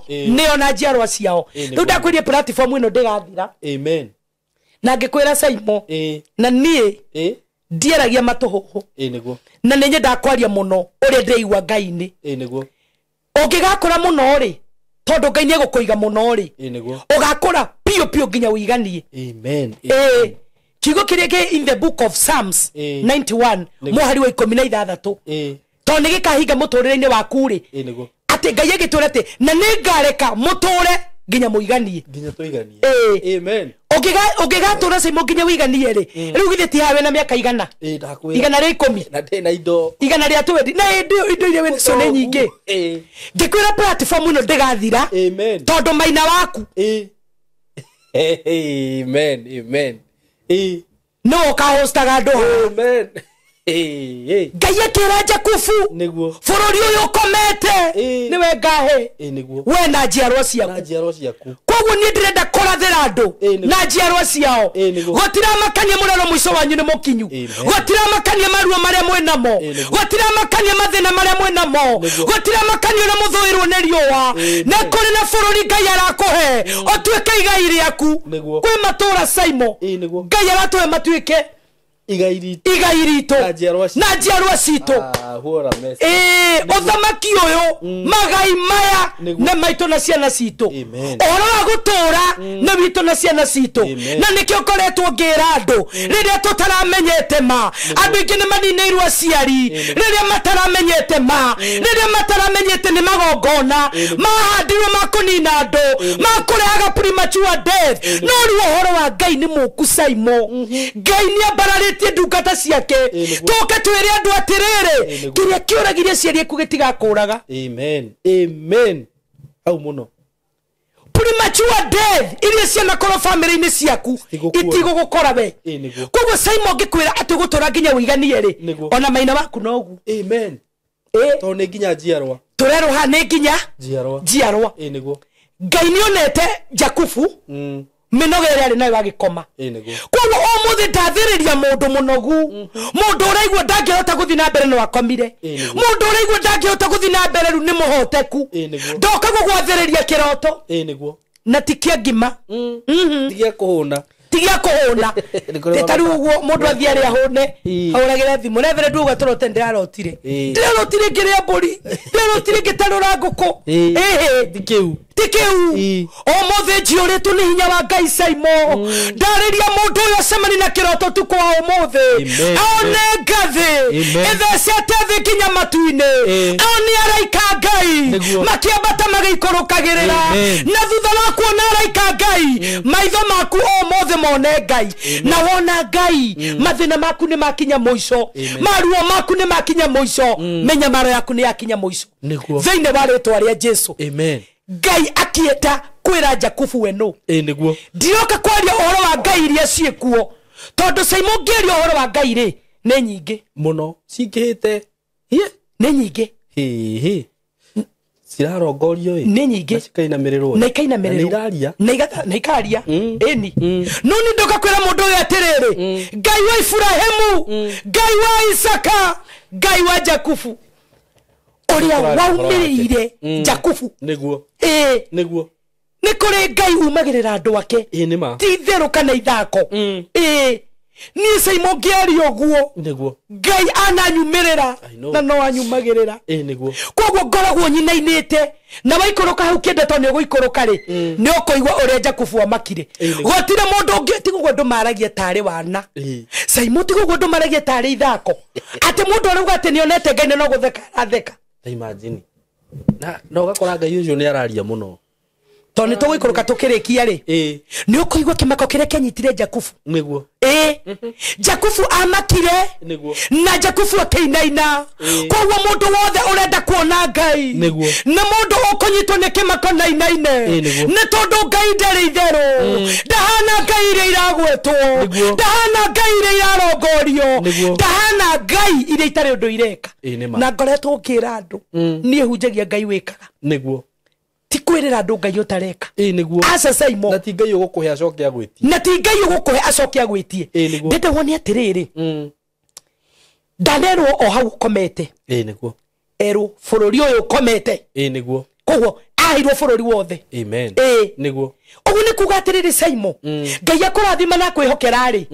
ni ona jiarwa ciao riu ndakwirie platform ino ndigathira amen na ngikwira Saimo na nie ndieragia matuhuhu niguo na nenye ndakwaria muno uri ndeigwa Ngai-ini niguo ungigakora muno ri tondu Ngai ni egukuiga muno ri niguo ugakora pio nginya uiganie amen kigo kirege in the book of Psalms 91 muhari wa 16 to ni gikahinga muturire-ini waku ri niguo ati Ngai agitwira ati na ningareka muture nginya muiganie nginya tuiganie amen ugigatura Saimo nginya uiganie ri riu githi ti hawe na miaka igana igana ri 10 na tena indo igana ri 20 na indo iria we so ne nyingi ngikwira platform ino ndigathira amen tondu maina waku amen no ka hostaga andu amen Ngai akira Jakubu niguo bururi uyu ukomete niwe ngahe niguo we na jiarwa ciaku koguo ni ndirenda kurathira andu na jiarwa ciao gotira makania murero mwico wanyu ni mukinyu gotira makania maruo maria mwenamo gotira makania mathina maria mwenamo gotira makania na muthuirwo ni riua na kuri na bururi Ngai arakuhe otuike igai riaku kwi matura Saimo Ngai aratuhe matuike igai rito na jiarwa cito othamaki uyu magai maya na maito na ciana cito ohoro wa gutura na wito na ciana cito na nikio koretwo ngira andu riria tutaramenyete ma andu ingi ni maninirwo aciari riria mataramenyete ma riria mataramenyete ni magongona mahandirwo makunina andu makureaga premature death no ri ohoro wa Ngai ni muku Saimo Ngai ni ambararitie ndungata ciake toke twire andu atiriri kiria kiuragiria ciari ku gitigakuraga amen au muno premature death iria ciana koro family-ini ciaku itigugukora we koguo Saimo ngikwira ati gutura nginya uiganie ri ona maina waku nogu amen to ne nginya jiarwa turero ha ne nginya jiarwa niguo Ngai ni onete Jakubu minogere ari nayo agikoma koguo omuthe ndathiriria mundu munogu mundu uraigwa ndangihota guthi na mbere no akomire mundu uraigwa ndangihota guthi na mbere ru ni muhoteku ndoka gugwathiriria kiroto na tikia ngima tigia kuhuna tetaru uguo mundu athiari ahune auragire thimu nevere nduga turote ndirarotire ngiria mburi ndirarotire ngitarura nguku dikiu tikeu omothe njioretwo ni hinya wa Ngai Saimo ndariria mundu uyu acemani na kiroto tu kwa omothe one ngathi ethecete thi kinya matu-ini oni araika Ngai makiambata magaikorokagirira na thutha wa kuona araika Ngai maitho maku omothe mone Ngai na wona Ngai mathina maku ni makinya muico maruo maku ni makinya muico menya maro yaku ni yakinya muico thiine wa ritwa ria Jesu amen Ngai akieta kwira Jakubu weno niguo ndioka kwaria uhoro wa Ngai iria ciekuo tondu Saimo ngeria uhoro wa Ngai ri ni nyingi muno cikihite ni nyingi cirarongorio ni nyingi cikainamiriro na ikaria na ikaria eni no ni ndoka kwira mundu uyu atiriri Ngai wa Ibrahimu Ngai wa Isaka Ngai wa Jakubu uria waumirire Jakubu niguo niguo ni kuri Ngai umagirira andu ake nima ti theru kana ithako ni Saimo ngeria oguo niguo Ngai ananyumirira na no anyumagirira niguo koguo ngoragwo nyinainite na waikoroka hau kiendeto ni guikoroka ri ni ukoigwa uria Jakubu amakire gotire mundu ungi tiguo ndu maragia tari wana Saimo tiguo ndu maragia tari ithako ati mundu arauga ati ni onete Ngai no gutheka atheka imagine na ugakora Ngai ucio ni araria muno toni to guikoroka tukirikia ri ni ukoigwa kimako kiria kenyitire Jakubu niguo Jakubu amakire niguo na Jakubu akainaina koguo mundu wothe urenda kuona Ngai niguo na mundu ukonyitwo ni kimako nainaine ni tondu Ngai ndari itheru ndahana Ngai iria iragwetwo ndahana Ngai iria irarongorio ndahana Ngai iria itari undu ireka na ngoretwo ngira andu nie hunjagia Ngai wikaga niguo ti kwirira andu Ngai utareka niguo asa Saimo na ti Ngai ugukuhe acoke agwitie na ti Ngai ugukuhe acoke agwitie ndende woni atiriri ndanero o hau komete niguo ero bururi uyu komete niguo koguo ahirwo bururi wothe amen niguo ugu ni kuga atiriri Saimo Ngai akurathima na kwihokera ri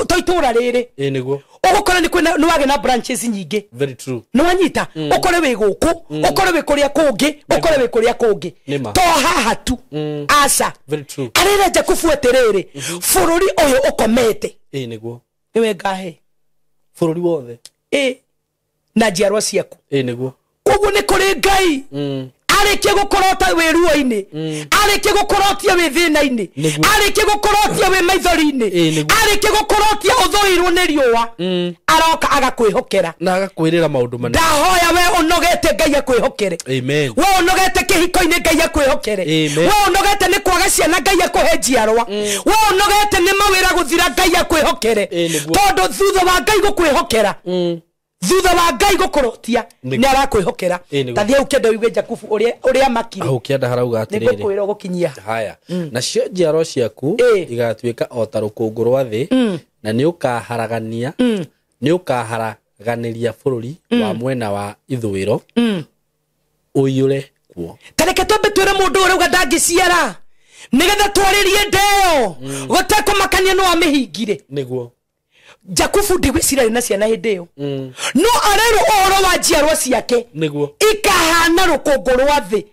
toitura riri niguo ugukora ni kwina ni wage na branches nyingi very true no wanyita ukore wi guku ukore wi kuria kungi ukore wi kuria kungi to haha tu asa very true arira Jakubu atiriri bururi uyu ukomete niguo niwe ngahe bururi wothe na njiarwa ciaku niguo koguo ni kuri Ngai arikie gukorota wiruo-ini arikie gukorotia wi thina-ini arikie gukorotia wi maithori-ini arikie gukorotia uthoirwo ni riua aroka agakwihokera na agakwirira maundu manene ndahoya we unogete Ngai akwihokere amen we unogete kihiko-ini Ngai akwihokere we unogete ni kwaga ciana Ngai akuhe njiarwa we unogete ni mawira guthira Ngai akwihokere tondu thutha wa Ngai gukwihokera thutha wa Ngai gukorotia ni arakwihokera tathia ukenda wigue Jakubu uria makire au kienda harauga atiriri ni gukwira gukinyia haya na cio njiarwa ciaku igatuika o ta rukungu rwa thi na ni ukaharagania ni ukaharaganiria bururi wa mwena wa ithwiro uyure kuo tareke twambe twire mundu urauga ndangiciara nigetha twaririe ndeo gutekumakania no amihingire niguo Jakubu ndigwicira na ciana hindeo no arero ohoro wa njiarwa ciake niguo ikahana rukungu rwa thi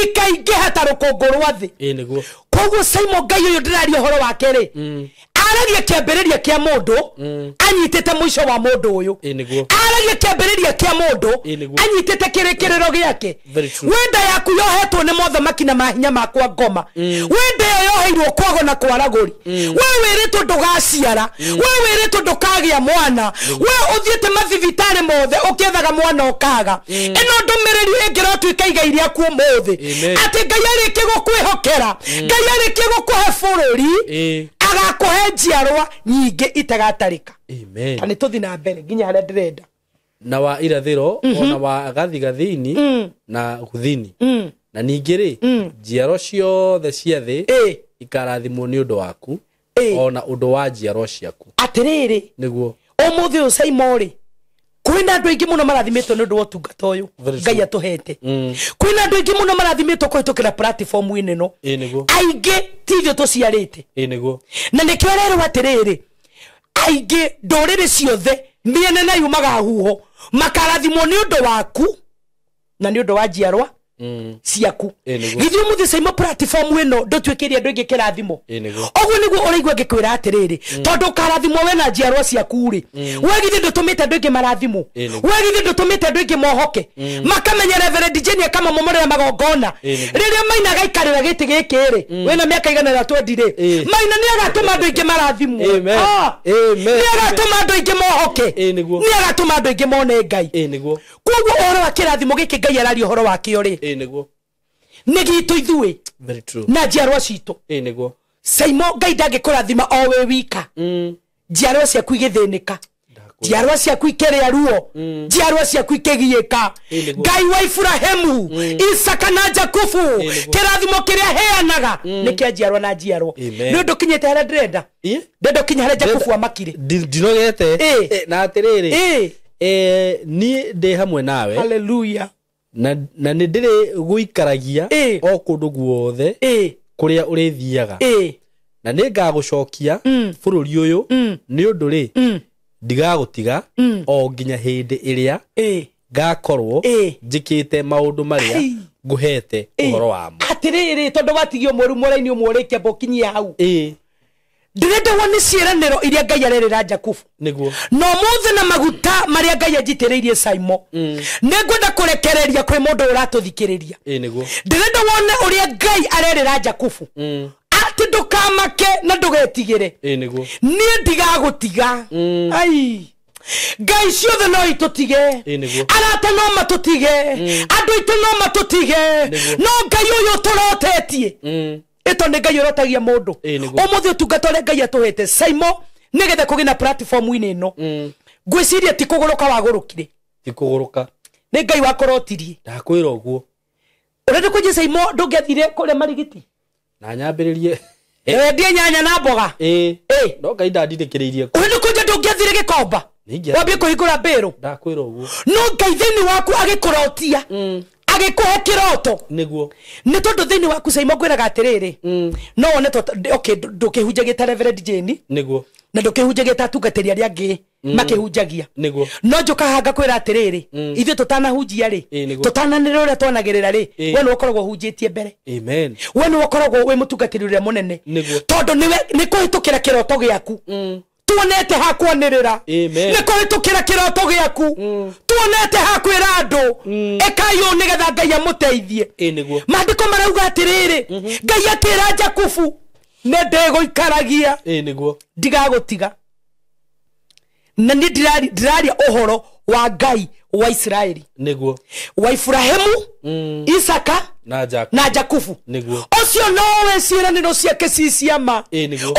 ikaingiha ta rukungu rwa thi niguo koguo Saimo Ngai uyu ndiraria uhoro wake ri aragia kiambiriria kia mundu anyitete muico wa mundu uyu aragia kiambiriria kia mundu anyitete kirikiriro giake wenda yaku yohetwo ni mothamaki na mahinya makwa ngoma wenda yoheirwo kwago na kwaraguri we wiritwo ndugaciara we wiritwo ndukagia mwana we uthiete mathibitari mothe ukiethaga mwana ukaga ino ndumiriri ingirotwika igairia ku muthi ati Ngai arikie gukwihokera Ngai arikie gukuhe bururi agakuhe njiarwa nyingi itagatarika amen kana tuthi na mbere nginya haria ndirenda na wa irathiro ona wa gathigathini na guthini na ningi ri njiarwa ciothe cia thi ikarathimwo ni undu waku ona undu wa njiarwa ciaku atiriri niguo umuthi uyu Saimo ri kwina andu aingi muno marathimitwo ni undu wa utungata uyu Ngai atuhete kwina andu aingi muno marathimitwo kuhitukira platform ino no aingi tithio tuciarite niguo na nikio rero atiriri aingi nduriri ciothe miene na yumaga huho makarathimwo ni undu waku na ni undu wa njiarwa ciaku githio muthi Saimo platform ino ndotwikeria andu ingi kirathimo ogwo niguo uraigua ngikwira atiriri tondu karathimo we na njiarwa ciaku ri we githi ndutumite andu ingi marathimo we githi ndutumite andu ingi mohoke makamenya Reverend Jenny kama momorera magongona riria maina gaikarira giti giki ri wena miaka igana na twendire maina ni agatuma andu ingi marathimo ni agatuma andu ingi mohoke ni agatuma andu ingi mone Ngai koguo uhoro wa kirathimo giki Ngai arari uhoro wa kio ri ni gitu ithuĩ very true na njiarwa citũ niguo Saimo Ngai ndangĩkũrathima o we wika njiarwa ciaku igĩthĩnĩka njiarwa ciaku ikĩrĩa ruo njiarwa ciaku ikĩgiĩka Ngai wa Ibrahimu Isaka na Jakubu kĩrathimo kĩrĩa heanaga nĩ kĩa njiarwa na njiarwa nĩ ũndũ kinyĩte harĩa ndĩrenda ndĩrenda kinya harĩa Jakubu amakire ndinogete na atĩrĩrĩ ni ndĩ hamwe nawe hallelujah na nĩ ndĩrĩ guikaragia o kũndũ guothe kũrĩa ũrĩthiaga na nĩ ngagũcokia bũrũri ũyũ nĩ ũndũ rĩ ndigagũtiga o nginya hĩndĩ ĩrĩa ngakorwo njĩkĩte maũndũ marĩa ngũhete ũhoro wamo atĩrĩrĩ tondũ watigio mũru mũraini ũmwe ũrĩkia bokinyie hau ndĩrenda wone ciĩranĩro iria Ngai arerĩra Jakubu niguo no mũthĩ na maguta marĩa Ngai anjitĩrĩirie Saimo nĩngwenda kũrekereria kwĩ mũndũ ũratũthikĩrĩria niguo ndĩrenda wone ũrĩa Ngai arerĩra Jakubu atĩ ndũkamake na ndũgetigĩre niguo niĩ ndigagũtiga ai Ngai ciothe no itũtige arata no matũtige andũ aitũ no matũtige no Ngai ũyũ tũrotetie ito nĩ Ngai ũrotagia mũndũ ũmũthĩ ũtungata ũrĩa Ngai atũhete Saimo nĩgetha kũgĩa na platform-inĩ ĩno ngwĩciria ti kũgũrũka wagũrũkire ti kũgũrũka nĩ Ngai wakũrotirie ndakwĩra ũguo ũrenda kũnjia Saimo ndũngĩathire kũrĩa marigiti na nyambĩrĩrie ndie nyanya na mboga no Ngai ndandithĩkĩrĩirie ũrenda kũnjia ndũngĩathire Gĩkomba wambie kũhingũra mbĩrũ ndakwĩra ũguo no Ngai thĩinĩ waku agĩkũrotia agĩkũhe kĩroto niguo nĩ tondũ thĩinĩ waku Saimo ngwĩraga atĩrĩrĩ no wone okay ndũkĩhunjagia ta Reverend Jenny niguo na ndũkĩhunjagia ta atungatĩri arĩa angĩ makĩhunjagia niguo no njũkahanga kwĩra atĩrĩrĩ ithuĩ tũtanahunjia rĩ tũtananĩrĩra ũrĩa twanagĩrĩra rĩ we nĩ ũkoragwo hunjĩtie mbere amen we nĩ ũkoragwo wĩ mũtungatĩri ũrĩa mũnene tondũ nĩ kũhĩtũkĩra kĩroto gĩaku tuonete ha kwanĩrĩra nĩ kũhĩtũkĩra kĩroto gĩaku tuonete ha kwĩra andũ ĩkai ũũ nĩgetha Ngai amũteithie maandĩko marauga atĩrĩrĩ Ngai akĩra Jakubu nĩ ndĩgũikaragia ndigagũtiga na nĩ ndĩraria ũhoro wa Ngai wa Israeli niguo wa Ibrahimu Isaka na Jakubu ucio no we ciĩranĩro ciake ciciama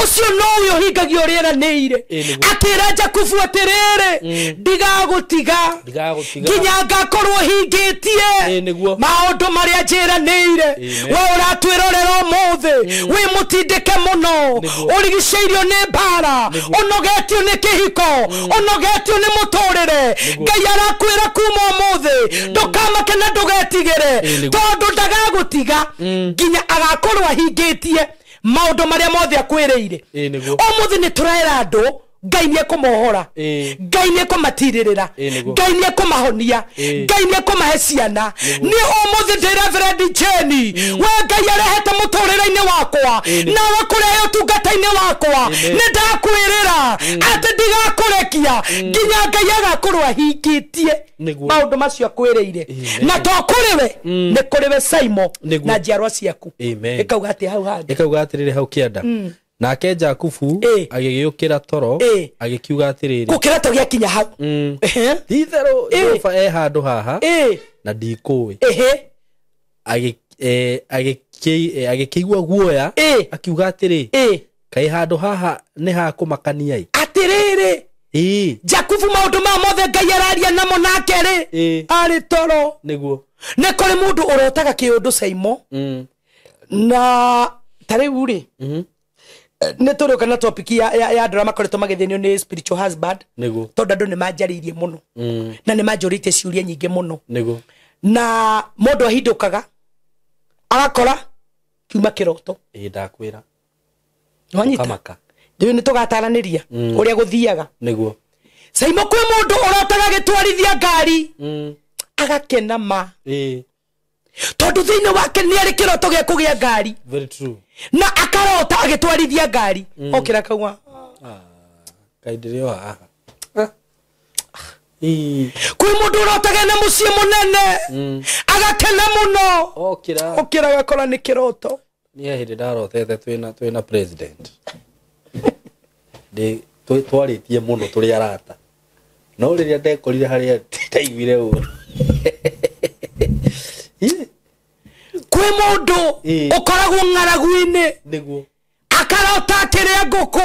ucio no we ũhingagia ũrĩa eranĩire akĩra Jakubu atĩrĩrĩ ndigagũtiga nginya ngakorwo hingĩtie maũndũ marĩa njĩranĩire we ũratwĩrorera ũmũthĩ wĩ mũtindĩke mũno ũrigicĩirio nĩ mbara ũnogetio nĩ kĩhiko ũnogetio nĩ mũtũrĩre Ngai arakwĩra kuma ũmũthĩ ndũkamake na ndũgetigĩre tondũ ndagagũtiga nginya agakorwo ahingĩtie maũndũ marĩa mothe akwĩrĩire ũmũthĩ nĩ tũrera andũ Ngai nĩ ekũmohora Ngai nĩ ekũmatirĩrĩra Ngai nĩ ekũmahonia Ngai nĩ ekũmahe ciana nĩ ũmũthĩ ndĩ Reverend Jenny we Ngai arehete mũtũrĩre-inĩ wakwa na wakũrehe ũtungata-inĩ wakwa nĩ ndakwĩrĩra atĩ ndigakũrekia nginya Ngai agakorwo ahingĩtie maũndũ macio akwĩrĩire na to kũrĩ we nĩ kũrĩ we Saimo na njiarwa ciaku ĩkauga atĩ hau hangĩ ĩkauga atĩrĩrĩ hau kĩanda nake Jakubu agĩgĩũkĩra toro agĩkiuga atĩrĩrĩ gũkĩra to gĩakinya hau itherũ Jehova handũ haha na ndikũĩ agĩkĩigua guoya akiuga atĩrĩ kaĩ handũ haha nĩ ha kũmakania atĩrĩrĩ Jakubu maũndũ ma mothe Ngai araria namo nake rĩ arĩ toro niguo nĩ kũrĩ mũndũ ũrotaga kĩũndũ Saimo na tarĩu rĩ nĩ tũrĩ kana topic ya andũ makoretwo magĩthĩnio nĩ spiritual husband tondũ andũ nĩ manjarĩirie mũno na nĩ manjũrĩte ciũria nyingĩ mũno na mũndũ ahindũkaga agakora kiuma kĩroto ndakwĩra kamaka rĩu nĩ tũgataranĩria ũrĩa gũthiaga nĩguo Saimo kwĩ mũndũ ũrotaga gĩtwarithia ngari agakena ma tondu thiine wake ni ari kiroto gya kugia ngari. Very true. Na akarota agitwarithia ngari. Okira kaua. Kaidire wa. Kwi mundu urotaga na mucie munene. Agakena muno. Okira gakora ni kiroto. Ni ahire ndarotete twina president. De twaritie muno turi arata. No riria ndekorire haria ndaiguire uru. Kwi mundu ukoragwo ng'aragu-ini niguo akarota kiria nguku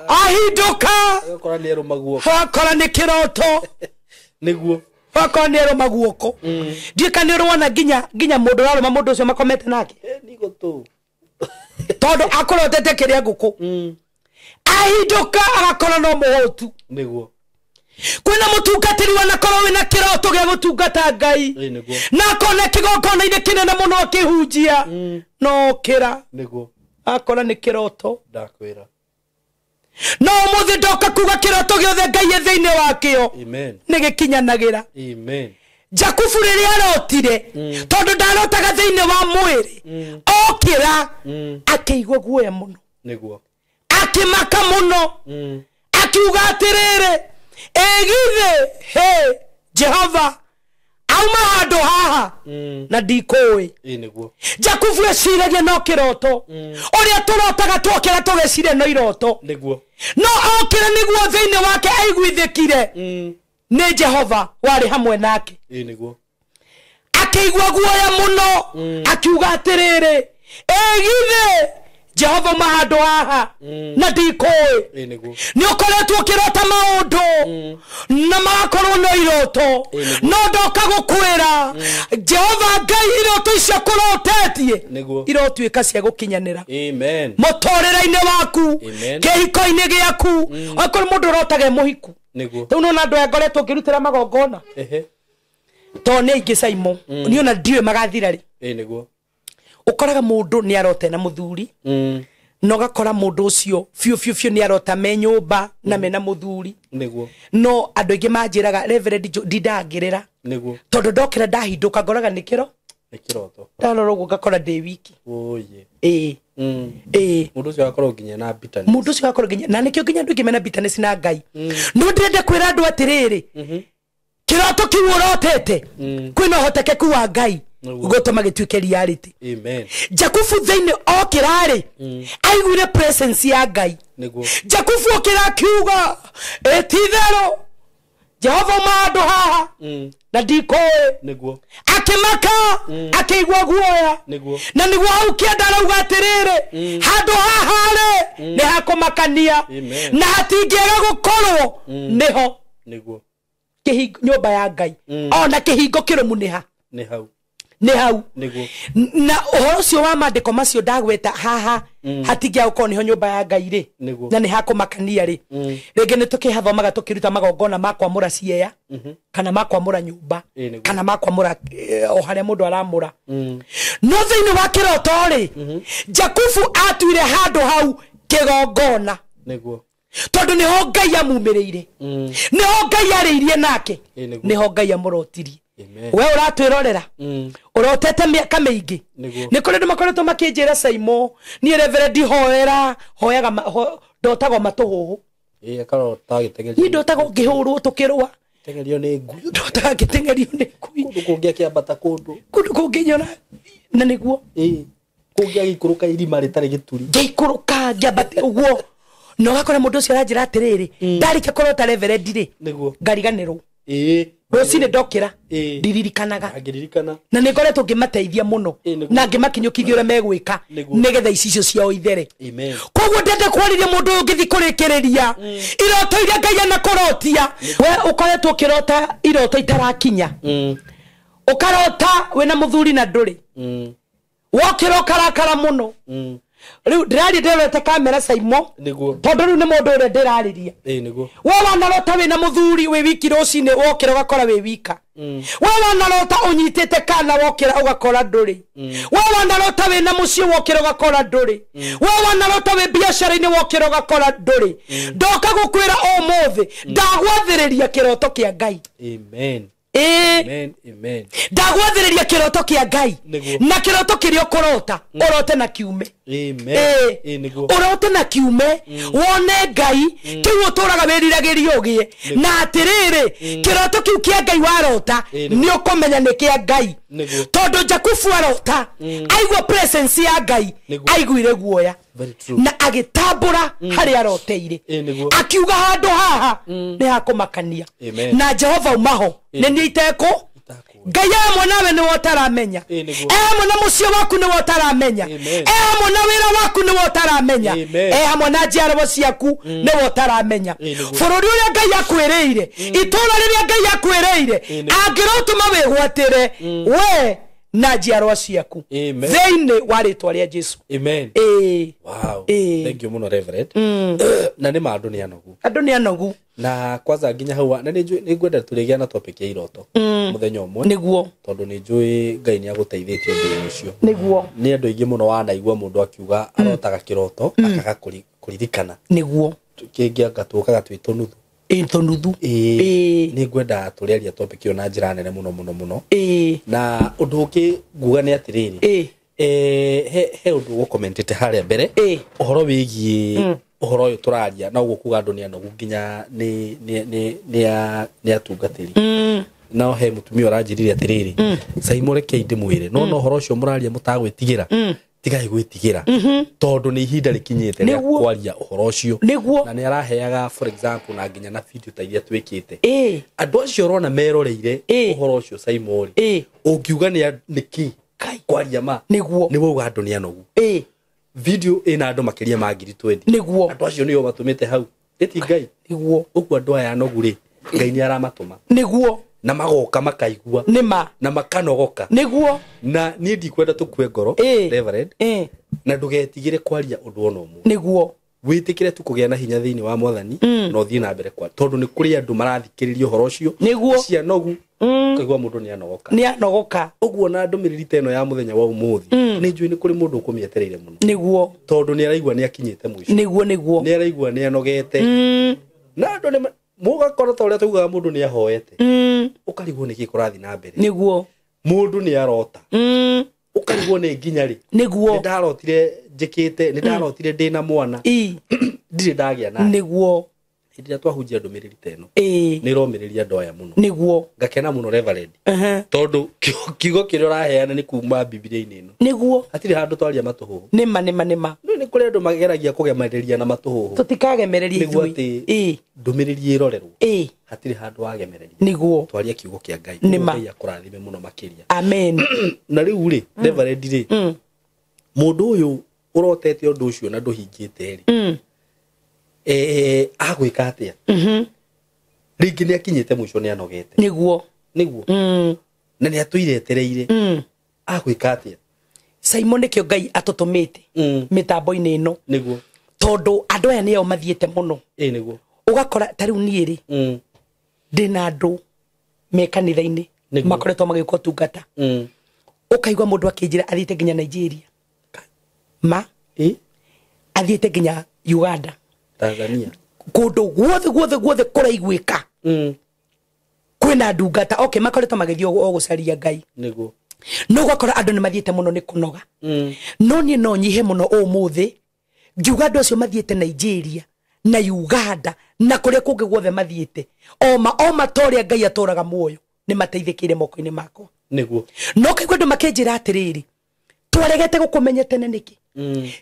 ahinduka akora ni eruma guoko akora ni kiroto niguo akora ni eruma guoko ndika ni rwana ginya mundu aruma mundu ucio makomete nake nigo tu tondu akorotete kiria nguku ahinduka agakora no muhotu niguo kwina mutungatiri wanakorwo wina kiroto gya gutungata Ngai na kona kigongona ine kinene muno akihunjia no kira niguo akora ni kiroto ndakwira no muthi ndoka kuga kiroto giothe Ngai ethiine wakio amen nigikinyanagira amen Jakubu riria arotire tondu ndarotaga thiine wa mwiri okira akiigwa guoya muno niguo akimaka muno akiuga atiriri egithe he Jehova auma handu haha na ndikoi niguo Jakubu eciragia no kiroto uria turotaga twokira tugecire no iroto niguo no okira niguo thiine wake aiguithikire ni Jehova wari hamwe nake niguo akiigwa guoya muno akiuga atiriri egithe Jehova mahandu haha na ndikoi ni ukoretwo kirota maundu na magakorwo no iroto no ndoka gukwira Jehova Ngai iroto icio kurotetie irotuika cia gukinyanira amen mutorera-ini waku kihiko-ini giaku akoro mundu urotaga muhiku tu no nando ngoretwo ngirutira magongona to ni ingi Saimo ni ona ndiwe magathira ri niguo ukoraga mundu ni arote na muthuri no gakora mundu ucio fiu ni arota me nyumba na mena muthuri niguo no andu ingi manjiraga Reverend didangirira niguo tondu ndokira ndahinduka ngoraga ni kiroto ndarora uguo gakora ndi wiki oye mundu ucio akorwo nginya na bitterness mundu ucio akorwo nginya na nikio nginya andu ingi mena bitterness na Ngai no ndende kwira andu atiriri kiroto kiu urotete kwina hotekeku wa Ngai gutuma gituike reality amen Jakubu thiine okirari aiguire presence ya Ngai niguo Jakubu okira kiuga etithero Jehova mahandu haha na ndikoi niguo akimaka akigwa guoya na niguo hau kienda arauga atiriri handu haha ri ni hakumakania na hatingiega gukorwo niho niguo nyumba ya Ngai ona kihingo kirumu ni hau niguo na uhoro cio wa mandiko macio ndagweta haha hatingia uko niho nyumba ya Ngai ri na ni hakumakania ri ringi ni tukihathomaga tukiruta magongona makwamura cieya kana makwamura nyumba kana makwamura o haria mundu aramura no thiini wa kiroto ri Jakubu atuire handu hau kigongona niguo tondu niho Ngai amumiriire niho Ngai ariirie nake niho Ngai amurotirie we uratwirorera urotete miaka mingi ni kuri ndu makoretwo makinjira Saimo ni Reverend hoyaga ndotago matuhuhu akarota gitengerio ni ndotago ngihurwo tukirwa tengerio ni ngui ndotaga gitengerio ni ngui kundu kungia kiambata kundu kunginyona na niguo kungia gikuruka irima ritari gituri gikuruka ngambate uguo no gakora mundu ucio aranjira atiriri ndarike korota Reverend ri niguo ngariganirwo rocine ndokira ndiririkanaga na nikoretwo ngimateithia muno na ngimakinyukithia uria megwika nigetha icio ciao ithere koguo ndende kwariria mundu ungithi kurikiriria iroto iria Ngai anakurotia we ukoretwo kirota iroto itarakinya ukarota wena muthuri na nduri wokira ukarakara muno riu ndirari ndirete kamera Saimo tondu riu ni mundu uria ndirariria we wanarota wina muthuri wi wiki rucine wokira ugakora wi wika we wanarota unyitite kana wokira ugakora nduri we wanarota wina mucie wokira ugakora nduri we wanarota wi biashara-ini wokira ugakora nduri ndoka gukwira umuthi ndagwathiriria kiroto kia Ngai amen Amen. Amen. Ndagwathĩrĩria kĩroto kĩa Ngai na kĩroto kĩrĩa ũkũrota ũrote na kiume. Amen. Ũrote na kiume wone Ngai kĩu ũtũraga wĩriragĩria ũgĩe na atĩrĩrĩ kĩroto kĩu kĩa Ngai warota nĩ ũkũmenya nĩ kĩa Ngai tondũ Jakubu arota aigua presence ya Ngai aiguire guoya na agĩtambũra harĩa aroteire akiuga handũ haha nĩ hakũmakania na Jehova umaho nĩ niĩ itekũ Ngai amwe nawe nĩ wotaramenya amwe na mũciĩ waku nĩ wotaramenya amwe na wĩra waku nĩ wotaramenya amwe na njiarwa ciaku nĩ wotaramenya bũrũri ũrĩa Ngai akwĩrĩire itũũra rĩrĩa Ngai akwĩrĩire angĩrotũma wĩgwatĩre we na njiarwa ciaku thĩinĩ wa rĩĩtwa rĩa Jesũ. Amen. Wow. Thank you muno Reverend. Na nĩ andũ nĩ anogu na kwanza nginya hau na nĩ ngwenda tũrĩgĩa na topic ya iroto mũthenya ũmwe nĩguo tondũ nĩ njũĩ Ngai nĩ agũteithĩtie ũndũ ũcio nĩguo nĩ andũ aingĩ mũno wanaigua mũndũ akiuga arotaga kĩroto akaga kũririkana nĩguo kĩngĩ agatũkaga twĩtũ nuthu nĩ ngwenda tũrĩaria topic ĩyo na njĩra nene mũno na ũndũ ũngĩ nguga nĩ atĩrĩrĩ he ũndũ gũkomentete harĩa mbere ũhoro wĩgiĩ ũhoro ũyũ tũraria na ũguo kuga andũ nĩ anogu nginya nĩ atungatĩri no he mũtumia ũranjĩrire atĩrĩrĩ Simon reke ndĩmwĩre no ũhoro ũcio mũraria mũtagwĩtigĩra tigai gwĩtigĩra tondũ nĩ ihinda rĩkinyĩte rĩa kwaria ũhoro ũcio na nĩ araheaga for example na nginya na video ta iria twĩkĩte andũ acio ũrona meroreire ũhoro ũcio Simon ũngiuga nĩ kĩ kwaria ma nĩ wauga andũ nĩ anogu video ĩna andũ makĩria ma 20 nĩguo andũ acio nĩo matũmĩte hau ĩti Ngai nĩguo ũguo andũ aya anogu rĩ Ngai nĩ aramatũma nĩguo na magoka makaigua nĩma na makanogoka nĩguo na niĩ ndikwenda tũkue ngoro Reverend na ndũgetigĩre kwaria ũndũ ona ũmwe nĩguo wĩtĩkĩre tu kũgĩa na hinya thĩinĩ wa Mwathani no thiĩ na mbere kwa tondũ nĩ kũrĩ andũ marathikĩrĩria ũhoro ũcio nĩguo cianogu kaigua mũndũ nĩ anogoka ũguo na ndũmĩrĩri ta ĩno ya mũthenya wa ũmũthĩ nĩ njũĩ nĩ kũrĩ mũndũ ũkũmĩetereire mũno nĩguo tondũ nĩ araigua nĩ akinyĩte mũico nĩguo nĩ araigua nĩ anogete na andũ nĩ mũgakora ta ũrĩa tugaga mũndũ nĩ ahoete ũkarigwo nĩ kĩ kũrathiĩ na mbere nĩguo mũndũ nĩ arota ũkarigwo nĩ nginya rĩ nĩguo nĩ ndarotire njĩkĩte nĩ ndarotire ndĩna mwana ndirĩ ndagĩa na nĩguo hĩndĩ ĩrĩa twahunjia ndũmĩrĩri ta ĩno nĩ ĩromĩrĩria andũ aya mũno nĩguo ngakena mũno Reverend tondũ kiugo kĩrĩa ũraheana nĩ kuma Bibilia-inĩ ĩno nĩguo hatirĩ handũ twaria matũhũhũ nĩma nĩ kũrĩ andũ mageragia kũgemereria na matũhũhũ tũtikagemereria ithuĩ nĩguo ndũmĩrĩri ĩrorerwo hatirĩ handũ wagemereria nĩguo twaria kiugo kĩa Ngai Ngai akũrathime mũno makĩria amen na rĩu rĩ Reverend rĩ mũndũ ũyũ ũrotete ũndũ ũcio na ndũhingĩte rĩ agwĩka atĩa rĩngĩ nĩ akinyĩte mũico nĩ anogete nĩguo na nĩ atũiretereire agwĩka atĩa Simon nĩkĩo Ngai atũtũmĩte mĩtambo-inĩ ĩno nĩguo tondũ andũ aya nĩo mathiĩte mũno nĩguo ũgakora ta rĩu niĩ rĩ ndĩna andũ me kanitha-inĩ makoretwo magĩka ũtungata ũkaigua mũndũ akĩnjĩra athiĩte nginya Nigeria athiĩte nginya Uganda Tanzania kũndũ guothe kũraiguĩka kwĩna ndungata makoretwo magĩthiĩ o gũcaria Ngai nĩguo no ũgakora andũ nĩ mathiĩte mũno nĩ kũnoga no niĩ no nyihe mũno ũmũthĩ ngiuga andũ acio mathiĩte Nigeria na Uganda na kũrĩa kũngĩ guothe mathiĩte o matorĩa Ngai atũraga muoyo nĩ mateithĩkĩire moko-inĩ makwa nĩguo no kaigua andũ makĩnjĩra atĩrĩrĩ twaregete gũkũmenya tene nĩkĩ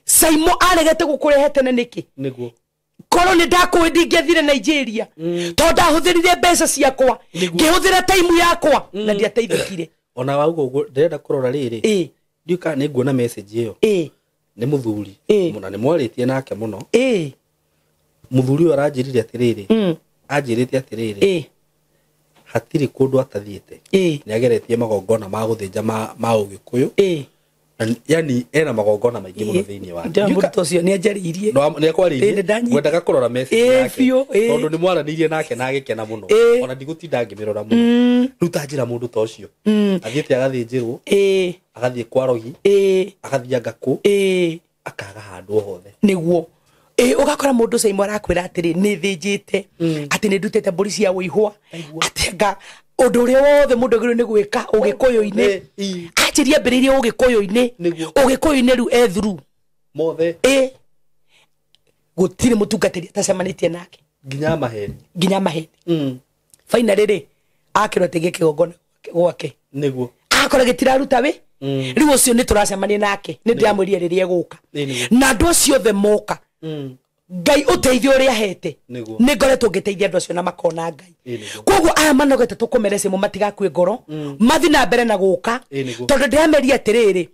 Simon aregete gũkũrehe tene nĩkĩ nĩguo korwo nĩ ndakũĩ ndingĩathire Nigeria tondũ ndahũthĩrire mbeca ciakwa ngĩhũthĩra time yakwa na ndiateithĩkire ona wauga ndĩrenda kũrora rĩrĩ ndiũka nĩ nguona message ĩyo nĩ mũthuri mũna nĩ mwarĩtie nake mũno mũthuri ũyũ aranjĩrire atĩrĩrĩ anjĩrĩte atĩrĩrĩ hatirĩ kũndũ atathiĩte nĩ ageretie magongona ma gũthĩnja ma Ũgĩkũyũ yani ena magongona maingĩ mũno thĩinĩ wa mũrutwo ũcio nĩ anjaririe nĩ akwaririe ngwendaga kũrora message yake tondũ nĩ mwaranĩirie nake na agĩkena mũno ona ndigũtinda ngĩmĩrora mũno rĩu ta njĩra mũndũ ta ũcio athiĩte agathĩnjĩrwo agathiĩ kwa rogi agathiĩ Ngakũ akaga handũ hothe nĩguo ũgakora mũndũ Simon arakwĩra atĩrĩ nĩ thĩnjĩte atĩ nĩ ndutĩte mbũri cia wĩihwa atĩ undu uria wothe mundu agirwo ni gwika ugikuyu-ini ajirie mbiriria ugikuyu-ini ugikuyu-ini riu ethuru mothe gutire mutungatiri atacemanitie nake nginya maheni finally ri akirwo tege kigongona gwake niguo akora gitiraruta wi riu ucio ni turacemania nake ni ndiamwirie riria guka na andu acio othe moka Ngai uteithio uri ahete ni ngoretwo ngiteithia andu acio na makona Ngai koguo aya manogete tukumerece mu matigakue ngoro mathi na mbere na guka tondu ndiameria atiriri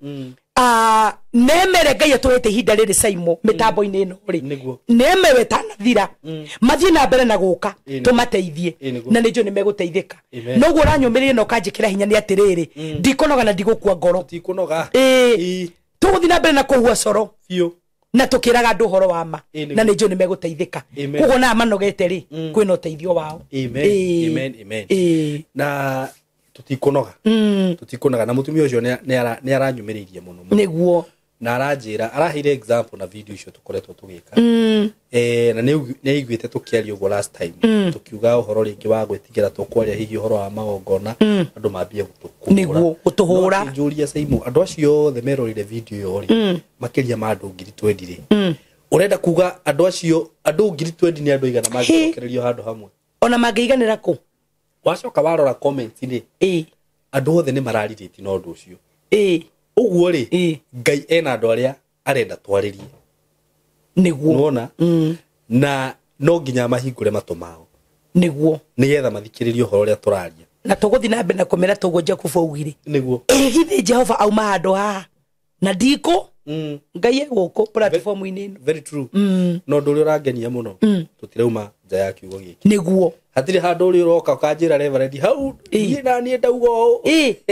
nemere Ngai atwete ihinda riri Saimo mitambo-ini ino ri nemewe tanathira mathi na mbere na guka tumateithie na nijo ni meguteithika noguo uranyumiria no kanjikira hinya ni atiriri ndikonoga na ndigukua ngoro tikunoga tuguthi na mbere na kuhua coro biu na tukiraga andu horo wa ma na nijo ni meguteithika koguo na manogete ri kwina uteithio wao amen na tutikunoga na mutumia ucio ni aranyumiririe muno niguo na aranjira arahire example na video icio tukoretwo tugika na ni aiguite tukiaria ugo last time tukiuga uhoro ringi wa gwitigira tukwaria hihi uhoro wa magongona andu mambie gutukura niguo gutuhura njuria Saimo andu acio the merorire video yo ri makiria ma andu 20 ri urenda kuga andu acio andu 20 ni andu igana magicokererio handu hamwe ona mangiiganira ku wacoka warora comments ni andu othe ni maraririti no ndu ucio uguo ri Ngai ena andu aria arenda twaririe niguo unaona na no nginya mahingure matu mao niguo nigetha mathikiririo horo ria turaria na tuguthi na mbere na kumera tuguo Jacob augire niguo githi Jehova auma handu ha na ndiko Ngai guku platform-ini ino very true no ndu uri urangenia muno tutirauma nja ya kiugo giki niguo hatire handu uri uroka ukanjira reverend hau ni na ni ndauga o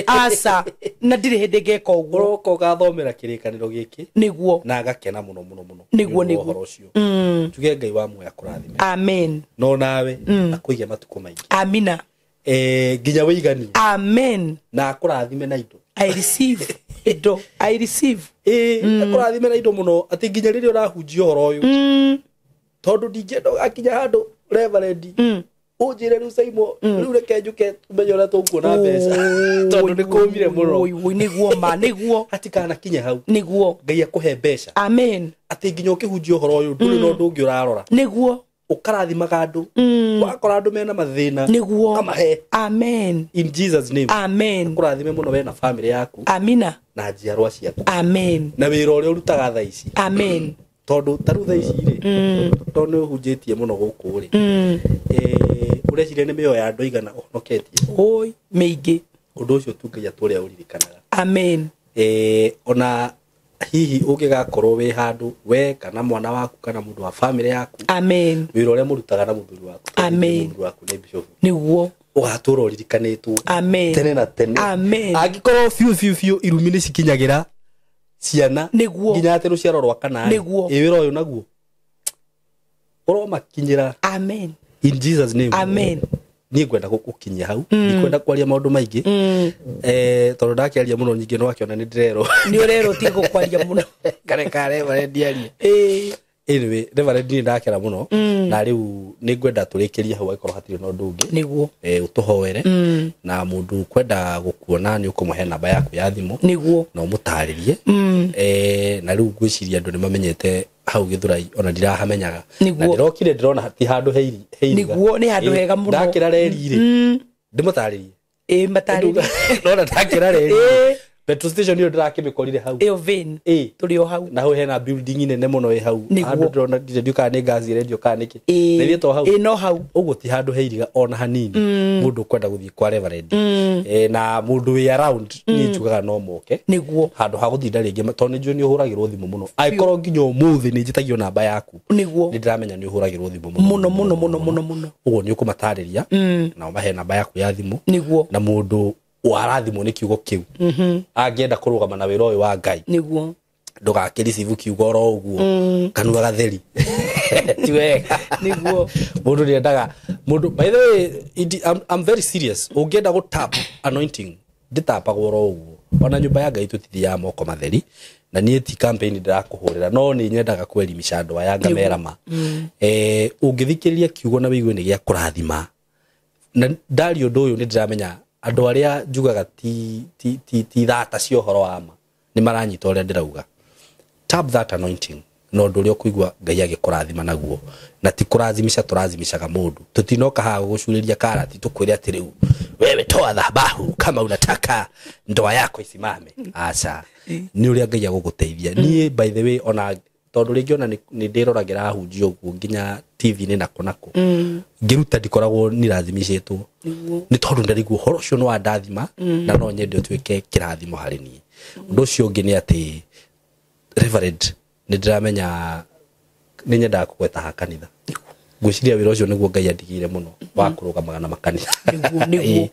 asa na ndire hindi ngeka uguo uroka ugathomera kirikaniro giki niguo na agakena muno niguo niguo tuge Ngai wa muoya kurathime amen no nawe akuige matuko maingi amina nginya wigani amen na akurathime na indo I receive indo I receive akurathime na indo muno ati nginya riria urahunjia horo uyu tondu ndingendo akinya handu reverend unjire riu Saimo riu reke njuke tumenye uria tukuona mbeca tondu ni kumire muno niguo ma niguo atikana kinya hau niguo Ngai akuhe mbeca amen ati nginya ukihunjia horo uyu nduri no ndungi urarora niguo ukarathimaga andu wakora andu mena mathina niguo kamahe amen in Jesus name amen kurathime muno we na family yaku amina na njiarwa ciaku amen na wira uria urutaga thaa ici amen tondu taru thaa ici ri tondu hunjitie muno guku ri ureciria ni mioyo ya andu igana uhonoketie oi meigi undu ucio tu Ngai aturia uririkanaga amen ona hihi ungigakorwo wi handu we kana mwana waku kana mundu wa family yaku amen wira uria murutaga na muthuri waku amen mundu waku ni bishop niguo ugatura uririkanitwo amen tene na tene amen angikorwo fiu irumi ni cikinyagira ciana niguo nginya ati ruciaro rwa kana niguo wira uyu naguo oro makinyira amen in Jesus name amen ni ngwenda gukinyia hau ni kwenda kwaria maundu maingi tondu ndakiaria muno nyingi no akiona ni ndirero ni urero ti gukwaria muno kare kare bare ndiaria anyway reverend ni ndakera muno na riu ni ngwenda turikirie hau aikoro hatire no ndungi niguo utuhoere na mundu kwenda gukuona ni ukumuhe namba yaku ya thimu niguo no mutaririe na riu ngwiciria andu ni mamenyete hau Githurai ona ndirahamenyaga na ndirokire ndirona hati handu heiri niguo ni handu hega muno ndakira reri ri ndimutaririe mataririe nona ndakira reri petrol station yo ndirakimikorire hau vein turi o hau na ho hena building nene muno i hau handu ndona ndiuka ni gas radio kaniki na rieto hau no hau uguo ti handu heiriga ona hanini mundu kwenda guthii kwa reverend na mundu wi around ni njugaga no moke niguo handu ha guthinda ringi tondu njui ni uhuragirwo thimu muno aikorwo nginya umuthi ni njitagio namba yaku niguo ni ndiramenya ni uhuragirwo thimu muno uguo ni ukumatariria na umahe namba yaku ya thimu niguo na mundu warathimwo ni kiugo kiu angienda kurugama na wira uyu wa Ngai niguo ndugakiricivu kiugo ro uguo kanua gatheri ti wega niguo mundu niendaga mundu by the way I'm very serious ungienda go tap anointing nditapagwo ro uguo ona nyumba ya Ngai tutithia moko matheri na nie ti campaign ndirakuhurira no ni nyendaga kwelimisha andu aya ngamerama ungithikiriria kiugo na wigue ni gia kurathima na ndari undu uyu ni ndiramenya andu aria njugaga ti thata cio horo ama ni maranyita uria ndirauga tap that anointing no ndu uria kuigua Ngai agikurathima naguo na ti kurazimisha turazimishaga mundu tutinoka ha gucuriria karati tukwire ati riu wewe toa dhabahu kama unataka ndoa yako isimame acha ni uria Ngai aguguteithia ni by the way ona tondu ringi ona ni ndiroragera hunjio uguo nginya TV ni nako ngiruta ndikoragwo ni razimichetwo ni tondu ndarigwo horo cio no andathima na no nyende utwike kirathimo hari ni undu cio ungi ni ati Reverend ni ndiramenya ni nyenda kugweta ha kanitha gwiciria wira ucio niguo Ngai andigire muno wa kurugamaga na makanitha niguo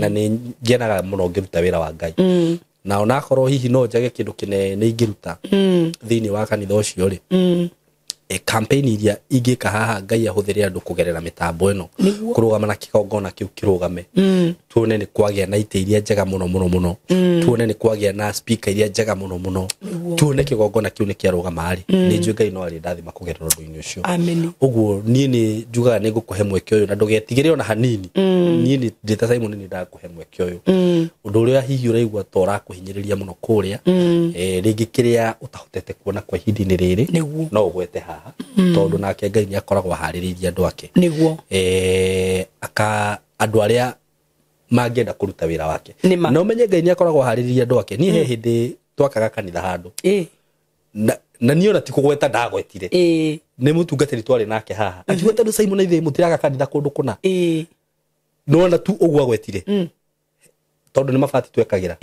na ni ngenaga muno ngiruta wira wa Ngai na ona korwo hihi no njage kindu kinene ingiruta thiini wa kanitha ucio ri campaign iria ingika haha Ngai ahuthire andu kugerera mitambo eno kurugama na kigongona kiu kirugame tuone ni kwagia na ite iria njega muno tuone ni kwagia na speaker iria njega muno tuone kigongona kiu ni kiarugama ari ni njue Ngai no ari ndathima kugerera undu-ini ucio amen uguo nie ni njugaga ni ngukuhe mweke uyu na ndugetigire ona hanini nie ni ndita Simon ni ndakuhe mweke uyu undu uria hihi uraigua tora kuhinyiriria muno kuria ringi kiria utahotete kuona kwa ihinda-ini riri no ugwete haha tondu nake Ngai ni akoragwo haririria andu ake niguo aka andu aria mangenda kuruta wira wake no menye Ngai ni akoragwo haririria andu ake ni he hindi twakaga kanitha handu na ni ona ti kugweta ndagwetire ni mutungatiri twari nake haha akiweta ndu Simon ithe mutiraga kanitha kundu kuna no ona tu ugwa gwetire tondu ni mabati twekagira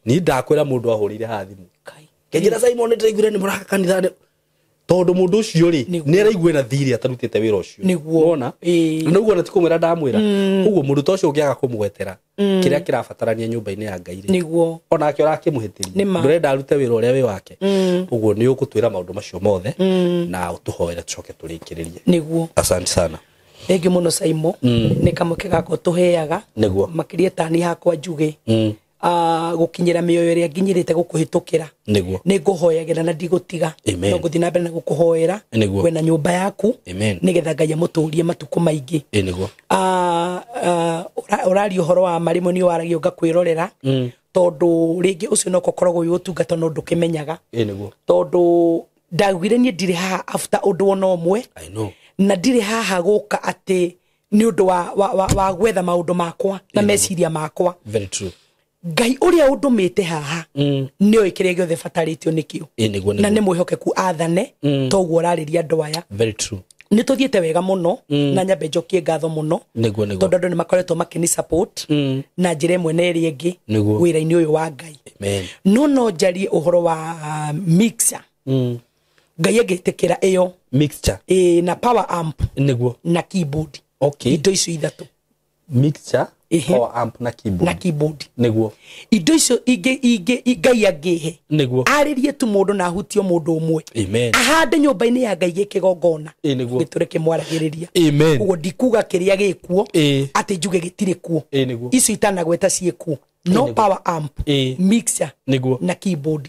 ni ndakwira mundu ahurire ha thimu kenjira Simon ndiraigure ni muraka kanitha tondu mundu ucio ri ni araigwe na thiri atarutite wira ucio wona niguo na tikumwira ndamwira uguo mundu to ucio ungiaga kumugwetera kiria kirabatarania nyumba-ini ya Ngai ri niguo ona akio rakimuhitiria ndurenda arute wira uria wi wake uguo ni ukutwira maundu macio mothe na utuhoera tucoke turikiririe niguo asante sana Egi muno Simon ni kamuke gako tuheaga niguo makiria tani hakwa njuge gukinyira miyoyo ria nginyirite gukuhitukira niguo ninguhoyagira na ndigutiga no guthina mbere na gukuhoera kwena nyumba yaku nigetha Ngai amuturie matuko maingi niguo urari uhoro wa marimo ni waragio ngakwirorera tondu ringi ucio no kokoragwo yutungata no ndukimenyaga niguo tondu ndagwire ni ndire haha after undu ona umwe na ndire haha guka ati ni undu wa gwetha maundu makwa na meciria makwa very true Ngai uria undumite haha ni oikiria giothe bataritio nikio na ni mwihokeku athane toguo rariria andu aya very true ni tuthiete wega muno na nyambe njokie ngatho muno tondu andu ni makoretwo makini support na njira imwe na iri ingi wira-ini uyu wa Ngai no njarie uhoro wa mixer Ngai agitikira iyo mixture na power amp na keyboard indo icio ithatu mixture power amp na keyboard niguo indo icio inge Ngai angihe niguo aririe tu mundu na hutio mundu umwe ahande nyumba-ini ya Ngai gikigongona giture kimwaragiriria uguo ndikuga kiria gikuo ati njuge gitire kuo icio itanagweta ciekuo no power amp mixer niguo na keyboard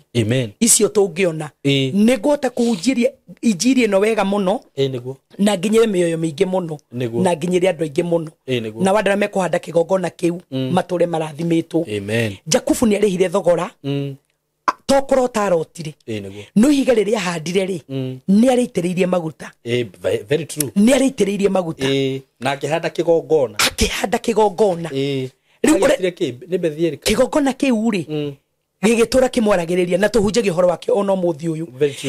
icio tungiona niguota kuhunjiria injiri no wega muno niguo na nginyire miyoyo mingi muno na nginyire andu aingi muno na wadara mekuhanda kigongona kiu mature marathimitwo Jakubu ni arihire thogora tokoro tarotire no ihiga riria handire ri ni ariitiriirie maguta very true ni ariitiriirie maguta na akihanda kigongona kigongona kiu ri gigitura kimwaragiriria na tuhunjagie horo wake ono muthi uyu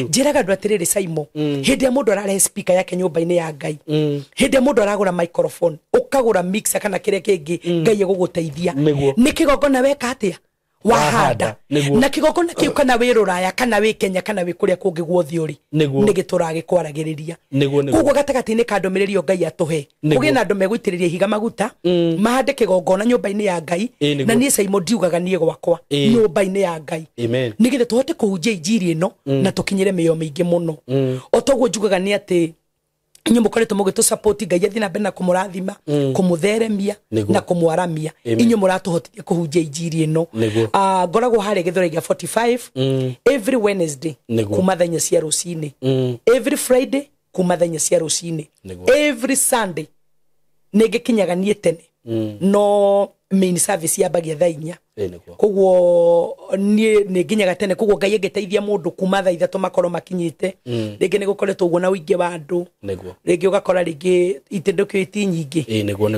njiraga andu atiriri Simon hindi ya mundu arare speaker yake nyumba-ini ya Ngai hindi ya mundu aragura microphone ukagura mixer kana kiria kingi Ngai eguguteithia ni kigongona weka atia wahanda na kigongona kiu kana wiruraya kana wi Kenya kana wi kuria kungi guothi uri ni giturage kwaragiriria kuguo gatagati-ini ka ndumiriri Ngai atuhe kugie na andu megwitiriria higa maguta mahande kigongona nyumba-ini ya Ngai na nie Simon ndiugaga nie gwakwa nyumba-ini ya Ngai nigithe tuhote kuhunjia injiri ino na tukinyire miyo mingi muno otoguo njugaga ni ati inyu mukoretwo mugitu support Ngai athina mbere na kumurathima kumutheremia na kumwaramia inyu muratuhotithia kuhunjia injiri ino ngoragwo hare githore gia 45 every Wednesday kuma thenya cia rucini every Friday kuma thenya cia rucini every Sunday ningikinyaga nie tene no main service yabagia thaa 4 koguo nie ninginyaga tene koguo Ngai ngeteithia mundu kuma thaa 3 makoro makinyite ringi ni gukoretwo uguo na uingi wa andu ringi ugakora ringi itindukio iti nyingi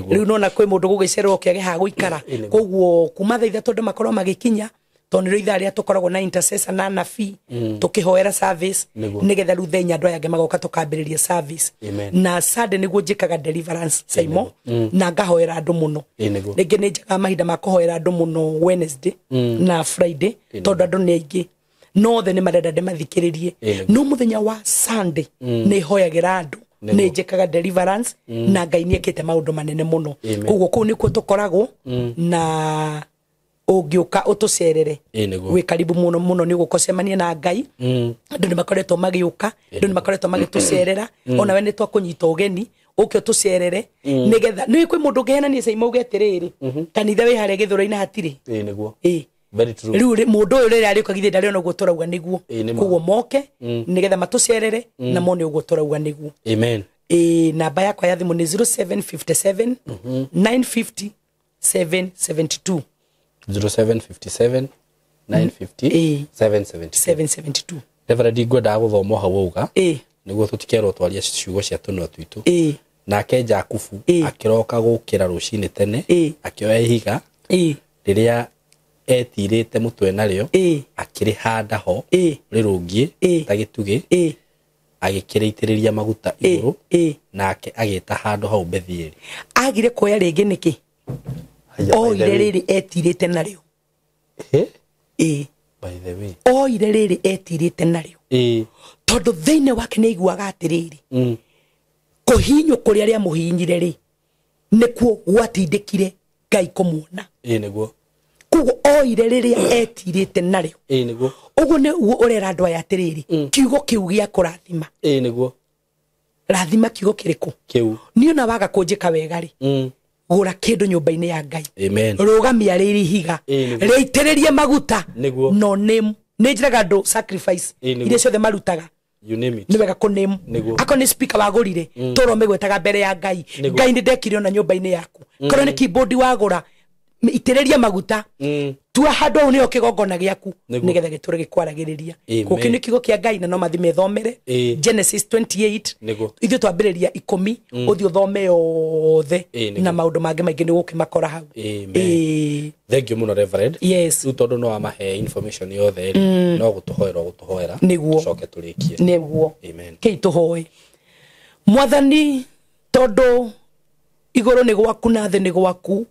riu nona kwi mundu gugicerwo kiage ha guikara koguo kuma thaa 3 andu makoro magikinya tonero itha ria tukoragwo na intercessor na nafi tukihoera service nigetha ru thenya andu aya magoka tukambiriria service na Sunday niguo njikaga deliverance Saimo na ngahoera andu muno ringi ni njaga mahinda ma kuhoera andu muno Wednesday na Friday tondu andu ni aingi no the ni marenda ndemathikiririe no muthenya wa Sunday ni hoyagira andu ni njikaga deliverance na Ngai ni ekite maundu manene muno koguo ku nikuo tukoragwo na ugiuka utucerere wi karibu muno muno ni gukocemania na Ngai andu ni makoretwo magiuka andu ni makoretwo magitucerera ona we ni twakunyita ugeni ukio tucerere nigetha ni kwi mundu ngehena ni Saimo ugetiriri kanitha wi hare githura-ina hatiri niguo very true riu mundu uyu riri ari kagithie ndari ona uguo turauga niguo koguo moke nigetha matucerere na mone uguo turauga niguo amen namba yakwa ya thimu ni 0757 950 772 0757 950 772 Reverend Igwenda guthomo hawuga niguo tutikerwo twaria ciugo cia tunwa twitu nake Jakubu akiroka gukira rucini tene akioya ihiga riria etirite mutwe nario akirihanda ho rirungie tagitugi agikiraitiriria maguta iguru nake agita handu hau Bethieli agire koya ringi niki ire riri etirite nario by the way ire riri etirite nario tondu thiine wake ni iguaga atiriri kuhinyo kuri aria muhinyire ri nikuo gwatindikire Ngai kumuona niguo kugo ire riri etirite nario niguo uguo ni uguo urera andu aya atiriri kiugo kiu gia kurathima niguo rathima kiugo kiriku kiu ni ona waga kunjika wega ri gura kindu nyumba-ini ya Ngai amen rugamia riri higa reitiririe maguta no name ni njiraga andu sacrifice ile ciothe marutaga you name it ni wega kuname ako ni speaker wagurire turome gwetaga mbere ya Ngai Ngai ni ndekire ona nyumba-ini yaku korwo ni keyboard wagura itiririe maguta tua handu ni okigongona giaku nigetha giture gikwaragiriria guki ni kigo kia Ngai na no mathime thomere Genesis 28 ithu twambiriria 10 uthi uthome yothe na maundu mangi maingi ni gukimakora hau thank you muno Reverend yes tondu no amahe information yothe no gutuhoera tucoke turikie niguo amen kei tuhoe mwathani tondu iguru ni gwaku na thi ni gwaku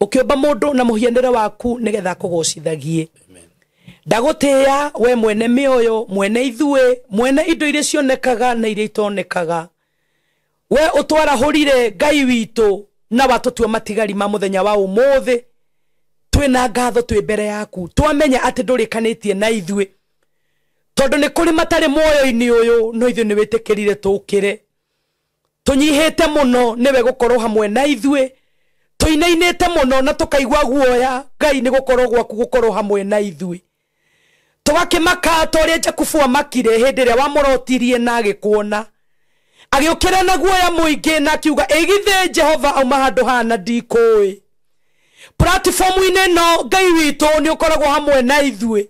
ukiomba mundu na muhianire waku nigetha kugocithagie ndagutia we mwene mioyo mwene ithue mwene indo iria cionekaga na iria itonekaga we utwara hurire Ngai witu na watutua matigari ma muthenya wa umuthi twina ngatho twi mbere yaku twamenya ati ndurikanitie na ithue tondu ni kuri matari moyo-ini uyu no ithu ni witikirire tukire tunyihite muno niwe gukorwo hamwe na ithue tuinainete muno na tukaigwa guoya Ngai ni gukorwo gwaku gukorwo hamwe na ithue tugakimaka toria Jakubu amakire hindi ria wamorotirie na agikuona agiukira na guoya muingi na akiuga igithe Jehova auma handu hana ndikui platform-ine no Ngai witu ni ukoragwo hamwe na ithue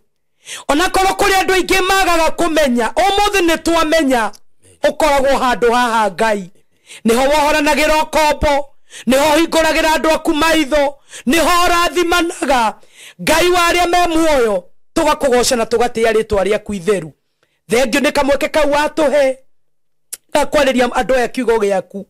ona korwo kuri andu aingi magaga kumenya umuthi ni twamenya ukoragwo handu haha Ngai niho wohoranagira kombo niho hinguragira andu aku maitho niho rathimanaga Ngai wa aria me muoyo tugakugoca na tugatia ritwa riaku itheru thengio ni kamweke kau atuhe gakwariria andu aya kiugo giaku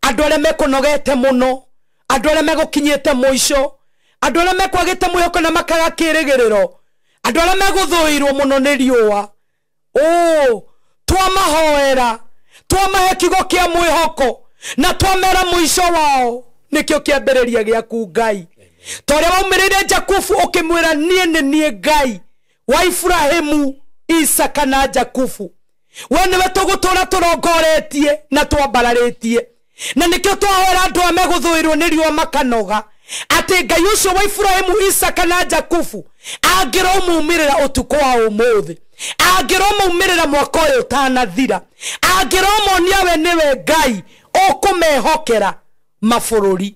andu aria mekunogete muno andu aria megukinyite muico andu aria mekwagite mwihoko na makaga kirigiriro andu aria meguthuirwo muno ni riua twamahoera twamahe kiugo kia mwihoko na twamera muico wao nikio kiambiriria giaku Ngai toria waumirire Jakubu ukimwira nie Ngai wa Ibrahimu Isaka na Jakubu we niwe tugutura turongoretie na twambararitie na nikio twahora andu ameguthuirwo ni riua makanoga ati Ngai ucio wa Ibrahimu Isaka na Jakubu angiromaumirira utuko wa umuthi angiromaumirira mwaka uyu tanathira angiromonia we niwe Ngai okumehokera mabũrũri,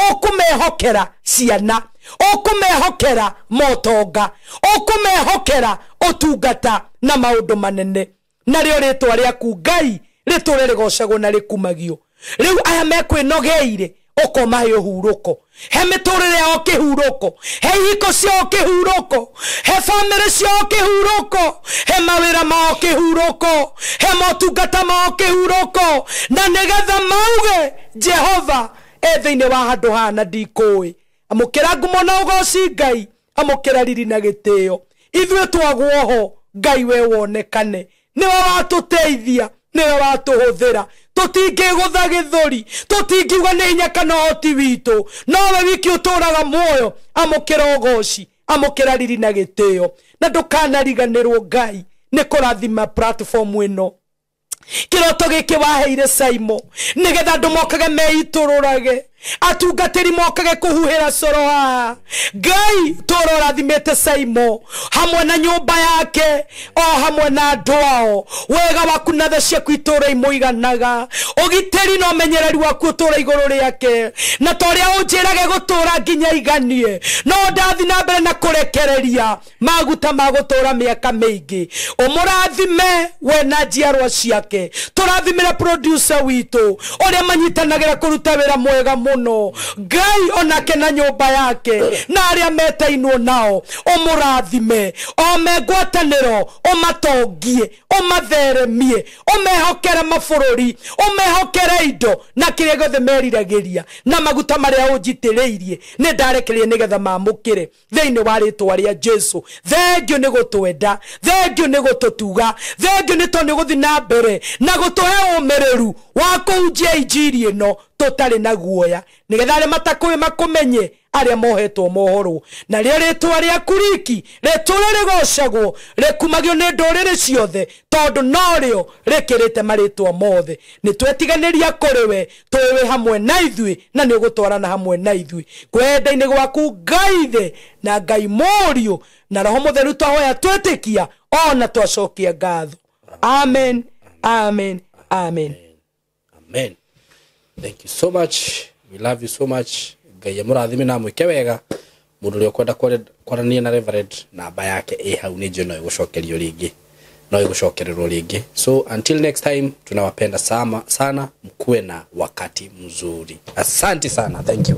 okumehokera ciana, okumehokera motonga, okumehokera otungata na maũndũ manene. Narĩo rĩtwa rĩaku Ngai rĩtũre rĩgocagwo na rĩkumagio. Rĩu aya mekwĩnogeire okomahe ũhurũko, he mĩtũrĩre yao kĩhurũko, he ihiko ciao kĩhurũko, he bamĩrĩ ciao kĩhurũko, he mawĩra mao kĩhurũko, he motungata mao kĩhurũko, na nĩgetha mauge Jehova thĩinĩ wa handũ hana ndikũĩ. Amũkĩra ngumo na ũgoci Ngai, amũkĩra riri na gĩtĩo. Ithuĩ twagwoho Ngai we wonekane, niwe watũteithia, niwe watũhũthĩra. Tũtingĩgũtha gĩthũri, tũtingiuga nĩ hinya kana ũhoti witũ, nowe wiki ũtũraga muoyo. Amũkĩra ũgoci, amũkĩra riri na gĩtĩo, na ndũkanariganĩrwo Ngai nĩ kũrathima platform ĩno. Kĩroto gĩkĩ waheire Saimo nĩgetha andũ mokage meitũrũrage, atungatĩri mokage kũhuhĩra coro haha. Ngai tũra ũrathimĩte Saimo hamwe na nyũmba yake, o hamwe na andũ ao. Wega waku na tha ciaku itũra imũiganaga, ũgitĩri na ũmenyereri waku ũtũra igũrũ rĩake, na torĩa ũnjĩrage gũtũra nginya iganie, no ndathi na mbere na kũrekereria maguta ma gũtũra mĩaka mĩingĩ. Ũmũrathime we na njiarwa ciake, tũrathimĩre producer witũ ũrĩa manyitanagĩra kũruta wĩra mwega mũno. Ngai onake na nyũmba yake na arĩa metainwo nao ũmũrathime, o megwatanĩro ũmatongie, ũmatheremie, ũmehokere mabũrũri, ũmehokere indo na kĩrĩa gĩothe meriragĩria, na maguta marĩa ũnjitĩrĩirie nĩ ndarekereria nĩgetha mamũkĩre thĩinĩ wa rĩtwa rĩa Jesu. Thengio nĩ gũtwenda, thengio nĩ gũtũtuga, thengio nĩ tondũ nĩ gũthiĩ na mbere na gũtũhe ũmĩrĩru wa kũhunjia injiri ĩno tũtarĩ na guoya, nĩgetha arĩa matakũĩ makũmenye, arĩa mohetwo mohorwo. Na rĩo rĩtwa rĩaku riki rĩtũre rĩgocagwo, rĩkumagio nĩ ndũrĩrĩ ciothe, tondũ norĩo rĩkĩrĩte marĩtwa mothe. Nĩtwetiganĩria kũrĩ we, tũĩ hamwe na ithuĩ na nĩ ũgũtwarana hamwe na ithuĩ kwenda-inĩ gwaku Ngai thĩ na Ngai mũriũ na Roho Mũtheru twahoya twĩtĩkia ona twacokia ngatho. Amen, amen, amen, amen. Thank you so much. We love you so much. Ngai amũrathime na mwĩke wega. Mũndũ ũrĩa ũkwenda kwarania na Reverend, namba yake ĩ hau nĩ njũĩ no ĩgũcokerio rĩngĩ, no ĩgũcokererwo rĩngĩ. So until next time, tunawapenda sana, mkuwe na wakati mzuri. Asante sana. Thank you.